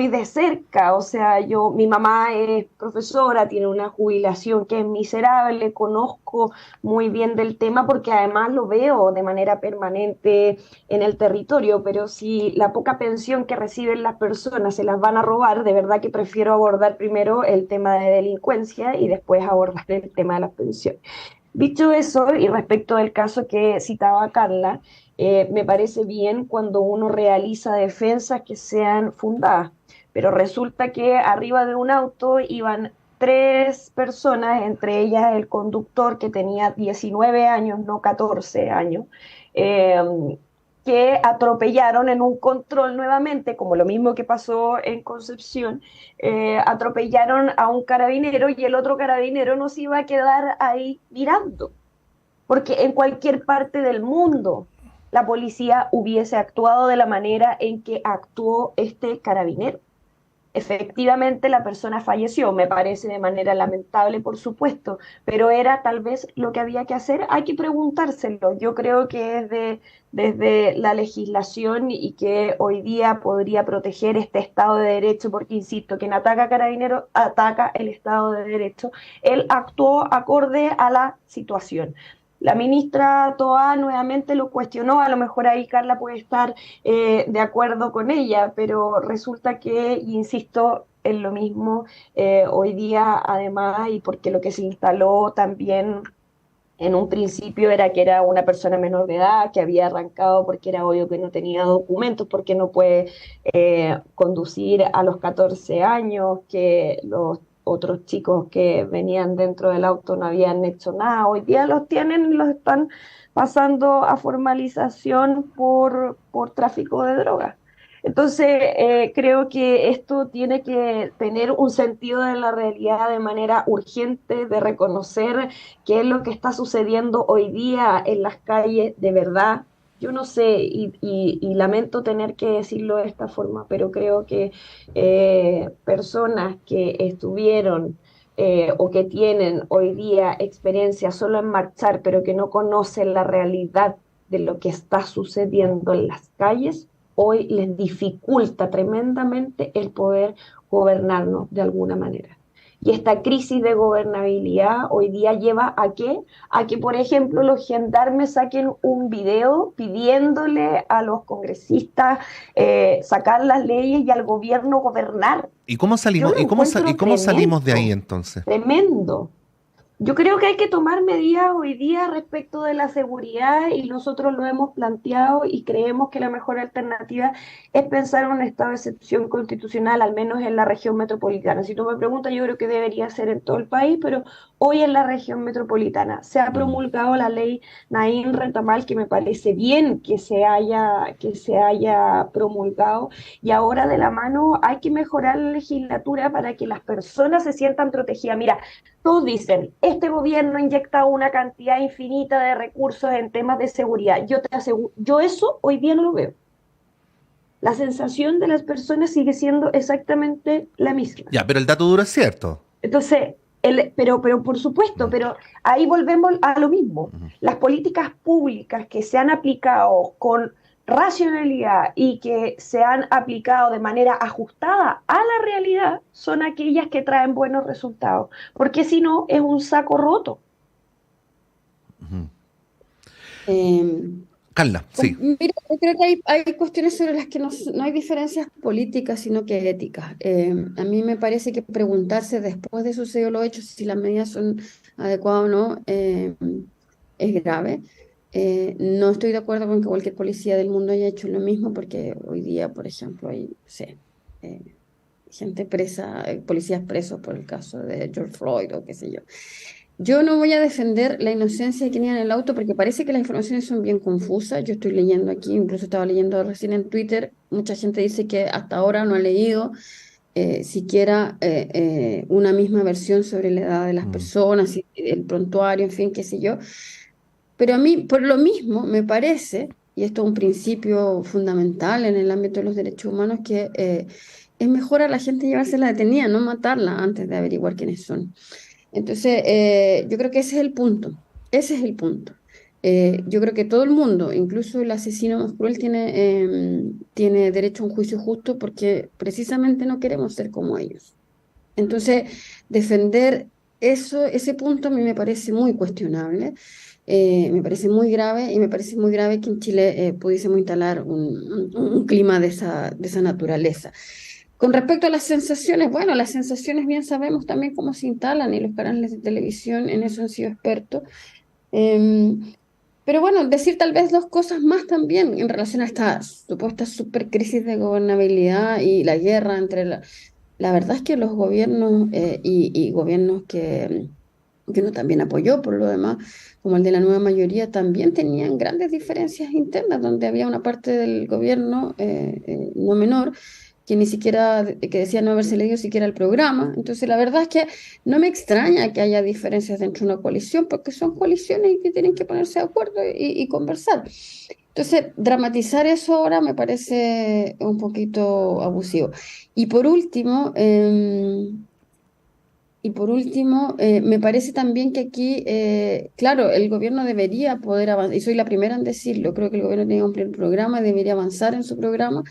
Speaker 4: de cerca. O sea, mi mamá es profesora, tiene una jubilación que es miserable, conozco muy bien del tema porque además lo veo de manera permanente en el territorio, pero si la poca pensión que reciben las personas se las van a robar, de verdad que prefiero abordar primero el tema de delincuencia y después abordar el tema de las pensiones. Dicho eso, y respecto del caso que citaba Carla, me parece bien cuando uno realiza defensas que sean fundadas, pero resulta que arriba de un auto iban 3 personas, entre ellas el conductor que tenía 19 años, no 14 años, que atropellaron en un control nuevamente, como lo mismo que pasó en Concepción, atropellaron a un carabinero y el otro carabinero no se iba a quedar ahí mirando, porque en cualquier parte del mundo la policía hubiese actuado de la manera en que actuó este carabinero. Efectivamente, la persona falleció, me parece de manera lamentable, por supuesto, pero era tal vez lo que había que hacer. Hay que preguntárselo. Yo creo que es desde la legislación y que hoy día podría proteger este Estado de Derecho, porque insisto, quien ataca a Carabineros ataca el Estado de Derecho. Él actuó acorde a la situación. La ministra Toá nuevamente lo cuestionó, a lo mejor ahí Carla puede estar de acuerdo con ella, pero resulta que, insisto, en lo mismo hoy día además, y porque lo que se instaló también en un principio era que era una persona menor de edad, que había arrancado porque era obvio que no tenía documentos, porque no puede conducir a los 14 años, que los otros chicos que venían dentro del auto no habían hecho nada. Hoy día los tienen y los están pasando a formalización por tráfico de drogas. Entonces, creo que esto tiene que tener un sentido de la realidad de manera urgente, de reconocer qué es lo que está sucediendo hoy día en las calles de verdad. Yo no sé, y lamento tener que decirlo de esta forma, pero creo que personas que estuvieron o que tienen hoy día experiencia solo en marchar, pero que no conocen la realidad de lo que está sucediendo en las calles, hoy les dificulta tremendamente el poder gobernarnos de alguna manera. Y esta crisis de gobernabilidad hoy día lleva ¿a qué? A que, por ejemplo, los gendarmes saquen un video pidiéndole a los congresistas sacar las leyes y al gobierno gobernar.
Speaker 2: ¿Y cómo salimos, cómo salimos de ahí entonces?
Speaker 4: Tremendo. Yo creo que hay que tomar medidas hoy día respecto de la seguridad y nosotros lo hemos planteado y creemos que la mejor alternativa es pensar en un estado de excepción constitucional, al menos en la región metropolitana. Si tú me preguntas, yo creo que debería ser en todo el país, pero hoy en la región metropolitana se ha promulgado la ley Naín Retamal, que me parece bien que se haya promulgado, y ahora de la mano hay que mejorar la legislatura para que las personas se sientan protegidas. Mira, todos dicen, este gobierno inyecta una cantidad infinita de recursos en temas de seguridad. Yo te aseguro, yo eso hoy día no lo veo. La sensación de las personas sigue siendo exactamente la misma.
Speaker 2: Ya, pero el dato duro es cierto.
Speaker 4: Entonces, pero por supuesto, pero ahí volvemos a lo mismo. Las políticas públicas que se han aplicado con racionalidad y que se han aplicado de manera ajustada a la realidad son aquellas que traen buenos resultados, porque si no es un saco roto.
Speaker 2: Carla, sí.
Speaker 3: Mira, yo creo que hay cuestiones sobre las que no hay diferencias políticas, sino que éticas. A mí me parece que preguntarse después de sucedido lo hecho si las medidas son adecuadas o no es grave. No estoy de acuerdo con que cualquier policía del mundo haya hecho lo mismo, porque hoy día, por ejemplo, hay gente presa, policías presos por el caso de George Floyd o qué sé yo. Yo no voy a defender la inocencia de quien iba en el auto porque parece que las informaciones son bien confusas. Yo estoy leyendo aquí, incluso estaba leyendo recién en Twitter, mucha gente dice que hasta ahora no ha leído siquiera una misma versión sobre la edad de las personas, el prontuario, en fin, qué sé yo. Pero a mí, por lo mismo, me parece, y esto es un principio fundamental en el ámbito de los derechos humanos, que es mejor a la gente llevársela detenida, no matarla antes de averiguar quiénes son. Entonces, yo creo que ese es el punto. Ese es el punto. Yo creo que todo el mundo, incluso el asesino más cruel, tiene derecho a un juicio justo porque precisamente no queremos ser como ellos. Entonces, defender ese punto a mí me parece muy cuestionable. Me parece muy grave y me parece muy grave que en Chile pudiésemos instalar un clima de esa naturaleza. Con respecto a las sensaciones, bueno, las sensaciones bien sabemos también cómo se instalan y los canales de televisión en eso han sido expertos. Pero bueno, decir tal vez dos cosas más también en relación a esta supuesta super crisis de gobernabilidad y la guerra entre la verdad es que los gobiernos y gobiernos que uno también apoyó por lo demás, como el de la nueva mayoría, también tenían grandes diferencias internas, donde había una parte del gobierno no menor, que ni siquiera, que decía no haberse leído siquiera el programa. Entonces la verdad es que no me extraña que haya diferencias dentro de una coalición, porque son coaliciones y que tienen que ponerse de acuerdo y conversar. Entonces, dramatizar eso ahora me parece un poquito abusivo. Y por último, me parece también que aquí, claro, el gobierno debería poder avanzar, y soy la primera en decirlo, creo que el gobierno tiene que cumplir el programa, debería avanzar en su programa,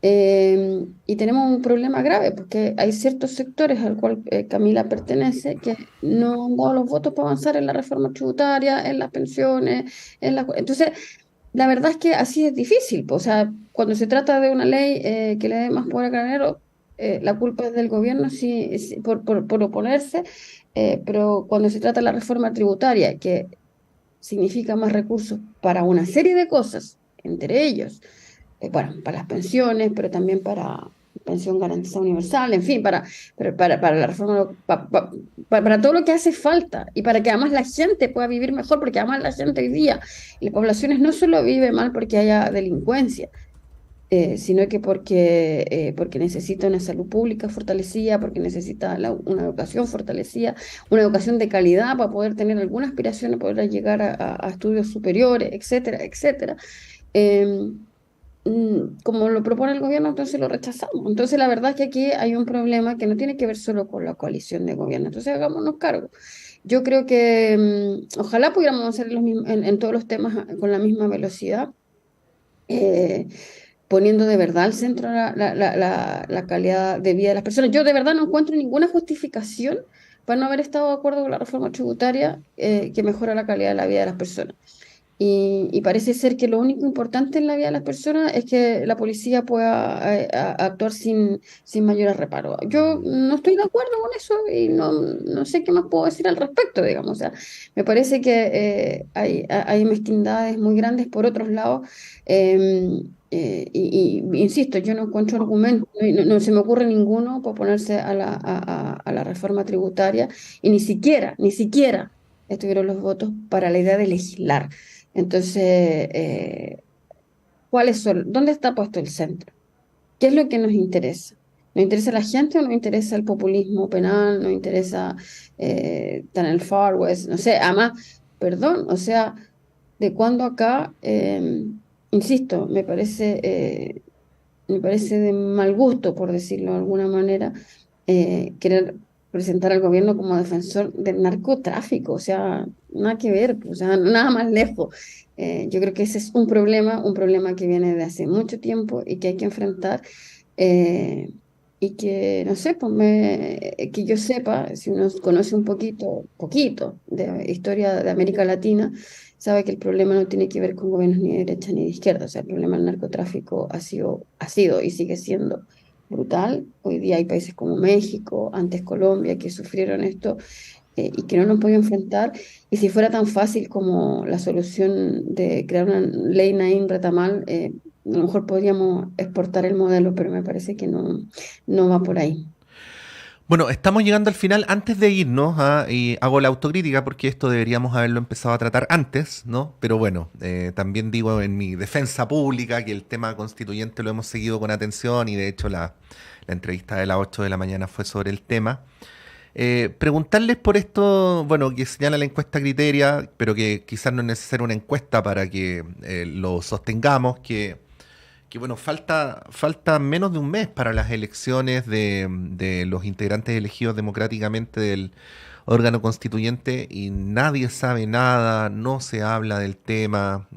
Speaker 3: y tenemos un problema grave, porque hay ciertos sectores al cual Camila pertenece que no han dado los votos para avanzar en la reforma tributaria, en las pensiones, entonces, la verdad es que así es difícil, o sea, cuando se trata de una ley que le dé más poder a Granero, la culpa es del gobierno por oponerse, pero cuando se trata de la reforma tributaria, que significa más recursos para una serie de cosas, entre ellos, bueno, para las pensiones, pero también para pensión garantizada universal, en fin, para la reforma, para todo lo que hace falta y para que además la gente pueda vivir mejor, porque además la gente hoy día, y las poblaciones no solo vive mal porque haya delincuencia, sino que porque necesita una salud pública fortalecida, porque necesita una educación fortalecida, una educación de calidad para poder tener alguna aspiración a poder llegar a estudios superiores, etcétera, etcétera. como lo propone el gobierno, entonces lo rechazamos. Entonces la verdad es que aquí hay un problema que no tiene que ver solo con la coalición de gobierno. Entonces hagámonos cargo. Yo creo que ojalá pudiéramos avanzar en todos los temas con la misma velocidad, eh, poniendo de verdad al centro la calidad de vida de las personas. Yo de verdad no encuentro ninguna justificación para no haber estado de acuerdo con la reforma tributaria que mejora la calidad de la vida de las personas. Y parece ser que lo único importante en la vida de las personas es que la policía pueda actuar sin mayores reparos. Yo no estoy de acuerdo con eso y no sé qué más puedo decir al respecto, digamos. O sea, me parece que hay mezquindades muy grandes por otros lados. Insisto, yo no encuentro argumentos, no se me ocurre ninguno para oponerse a la reforma tributaria y ni siquiera estuvieron los votos para la idea de legislar. Entonces, ¿dónde está puesto el centro? ¿Qué es lo que nos interesa? ¿Nos interesa la gente o nos interesa el populismo penal? ¿Nos interesa tan el Far West? No sé, además, perdón, o sea, ¿de cuándo acá, insisto, me parece de mal gusto, por decirlo de alguna manera, querer presentar al gobierno como defensor del narcotráfico? O sea, nada que ver, o sea, nada más lejos. Yo creo que ese es un problema que viene de hace mucho tiempo y que hay que enfrentar. Y que, no sé, que yo sepa, si uno conoce un poquito de historia de América Latina, sabe que el problema no tiene que ver con gobiernos ni de derecha ni de izquierda. O sea, el problema del narcotráfico ha sido y sigue siendo brutal. Hoy día hay países como México, antes Colombia, que sufrieron esto y que no nos podían enfrentar. Y si fuera tan fácil como la solución de crear una ley Naim Retamal, a lo mejor podríamos exportar el modelo, pero me parece que no va por ahí.
Speaker 2: Bueno, estamos llegando al final. Antes de irnos, y hago la autocrítica porque esto deberíamos haberlo empezado a tratar antes, ¿no? Pero bueno, también digo en mi defensa pública que el tema constituyente lo hemos seguido con atención y de hecho la entrevista de las 8 de la mañana fue sobre el tema. Preguntarles por esto, bueno, que señala la encuesta Criteria, pero que quizás no es necesaria una encuesta para que lo sostengamos, que bueno, falta menos de un mes para las elecciones de los integrantes elegidos democráticamente del órgano constituyente y nadie sabe nada, no se habla del tema.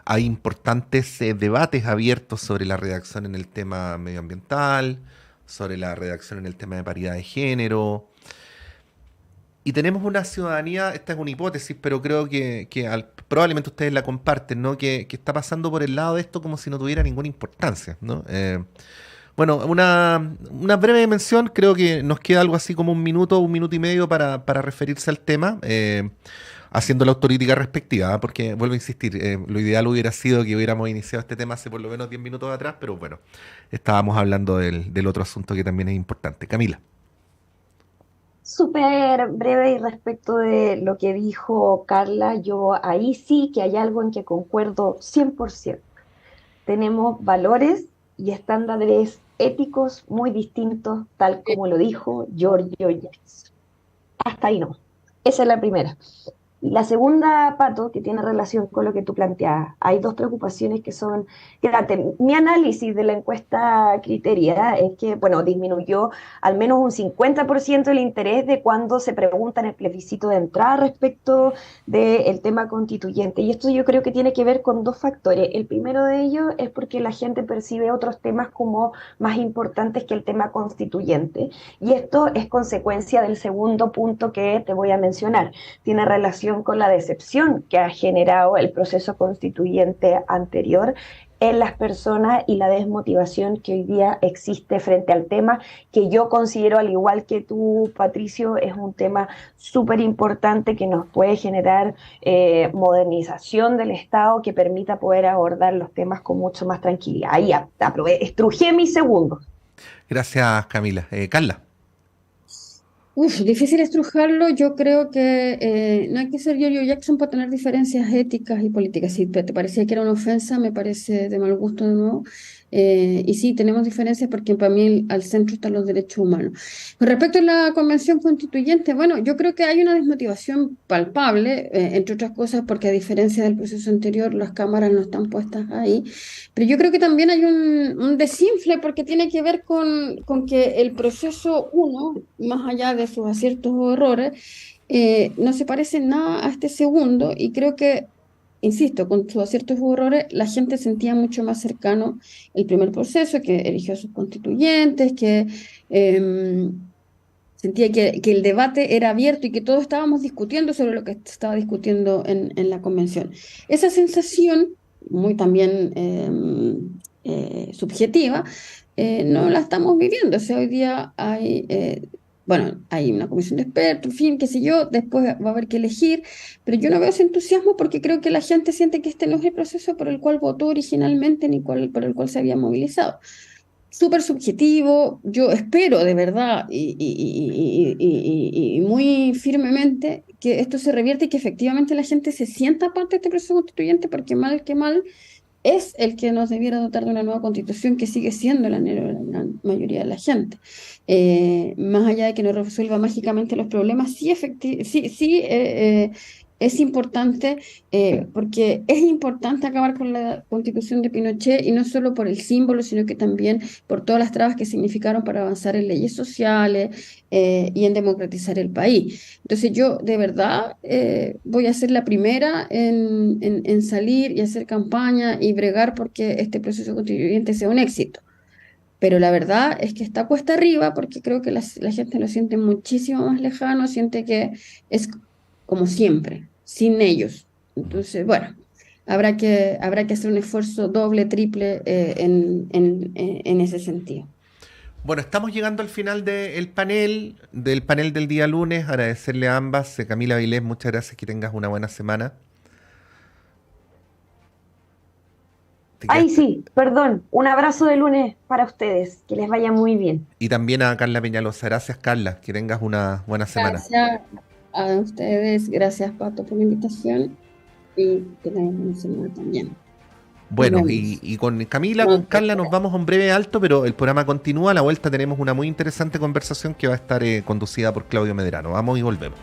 Speaker 2: Hay importantes debates abiertos sobre la redacción en el tema medioambiental, sobre la redacción en el tema de paridad de género. Y tenemos una ciudadanía, esta es una hipótesis, pero creo que probablemente ustedes la comparten, ¿no? Que está pasando por el lado de esto como si no tuviera ninguna importancia, ¿no? Bueno, una breve mención, creo que nos queda algo así como un minuto y medio para referirse al tema, haciendo la autocrítica respectiva, porque vuelvo a insistir, lo ideal hubiera sido que hubiéramos iniciado este tema hace por lo menos 10 minutos atrás, pero bueno, estábamos hablando del otro asunto que también es importante. Camila.
Speaker 4: Súper breve y respecto de lo que dijo Carla, yo ahí sí que hay algo en que concuerdo 100%. Tenemos valores y estándares éticos muy distintos, tal como lo dijo Giorgio Jackson. Hasta ahí no. Esa es la primera. La segunda, Pato, que tiene relación con lo que tú planteabas, hay dos preocupaciones que son grandes. Mi análisis de la encuesta Criteria es que, bueno, disminuyó al menos un 50% el interés de cuando se pregunta en el plebiscito de entrada respecto del tema constituyente. Y esto yo creo que tiene que ver con dos factores. El primero de ellos es porque la gente percibe otros temas como más importantes que el tema constituyente. Y esto es consecuencia del segundo punto que te voy a mencionar. Tiene relación con la decepción que ha generado el proceso constituyente anterior en las personas y la desmotivación que hoy día existe frente al tema, que yo considero, al igual que tú, Patricio, es un tema súper importante que nos puede generar modernización del Estado que permita poder abordar los temas con mucho más tranquilidad. Ahí estrujé mis segundos.
Speaker 2: Gracias, Camila. Carla.
Speaker 3: Difícil estrujarlo. Yo creo que no hay que ser Giorgio Jackson para tener diferencias éticas y políticas. Si te parecía que era una ofensa, me parece de mal gusto de nuevo. Y sí, tenemos diferencias porque para mí al centro están los derechos humanos. Con respecto a la convención constituyente, bueno, yo creo que hay una desmotivación palpable, entre otras cosas porque a diferencia del proceso anterior, las cámaras no están puestas ahí, pero yo creo que también hay un desinfle porque tiene que ver con que el proceso uno, más allá de sus aciertos o errores, no se parece en nada a este segundo y creo que, insisto, con sus aciertos u errores, la gente sentía mucho más cercano el primer proceso, que eligió a sus constituyentes, que sentía que el debate era abierto y que todos estábamos discutiendo sobre lo que se estaba discutiendo en la convención. Esa sensación, muy también subjetiva, no la estamos viviendo. O sea, hoy día hay... bueno, hay una comisión de expertos, en fin, qué sé yo, después va a haber que elegir, pero yo no veo ese entusiasmo porque creo que la gente siente que este no es el proceso por el cual votó originalmente ni por el cual se había movilizado. Súper subjetivo, yo espero de verdad y muy firmemente que esto se revierta y que efectivamente la gente se sienta parte de este proceso constituyente porque mal que mal es el que nos debiera dotar de una nueva constitución que sigue siendo el anhelo de la gran mayoría de la gente. Más allá de que no resuelva mágicamente los problemas, sí, es importante, porque es importante acabar con la constitución de Pinochet y no solo por el símbolo, sino que también por todas las trabas que significaron para avanzar en leyes sociales y en democratizar el país. Entonces yo de verdad voy a ser la primera en salir y hacer campaña y bregar porque este proceso constituyente sea un éxito. Pero la verdad es que está cuesta arriba porque creo que la gente lo siente muchísimo más lejano, siente que es como siempre, sin ellos. Entonces, bueno, habrá que hacer un esfuerzo doble, triple en ese sentido.
Speaker 2: Bueno, estamos llegando al final del panel del día lunes. Agradecerle a ambas. Camila Vilés, muchas gracias, que tengas una buena semana.
Speaker 4: Ay, sí, perdón. Un abrazo de lunes para ustedes. Que les vaya muy bien.
Speaker 2: Y también a Carla Peñalosa. Gracias, Carla. Que tengas una buena semana.
Speaker 3: Gracias a ustedes. Gracias, Pato, por la invitación. Y que tengan una semana también.
Speaker 2: Bueno, y con Camila, con Carla nos vamos a un breve alto, pero el programa continúa. A la vuelta tenemos una muy interesante conversación que va a estar conducida por Claudio Medrano. Vamos y volvemos.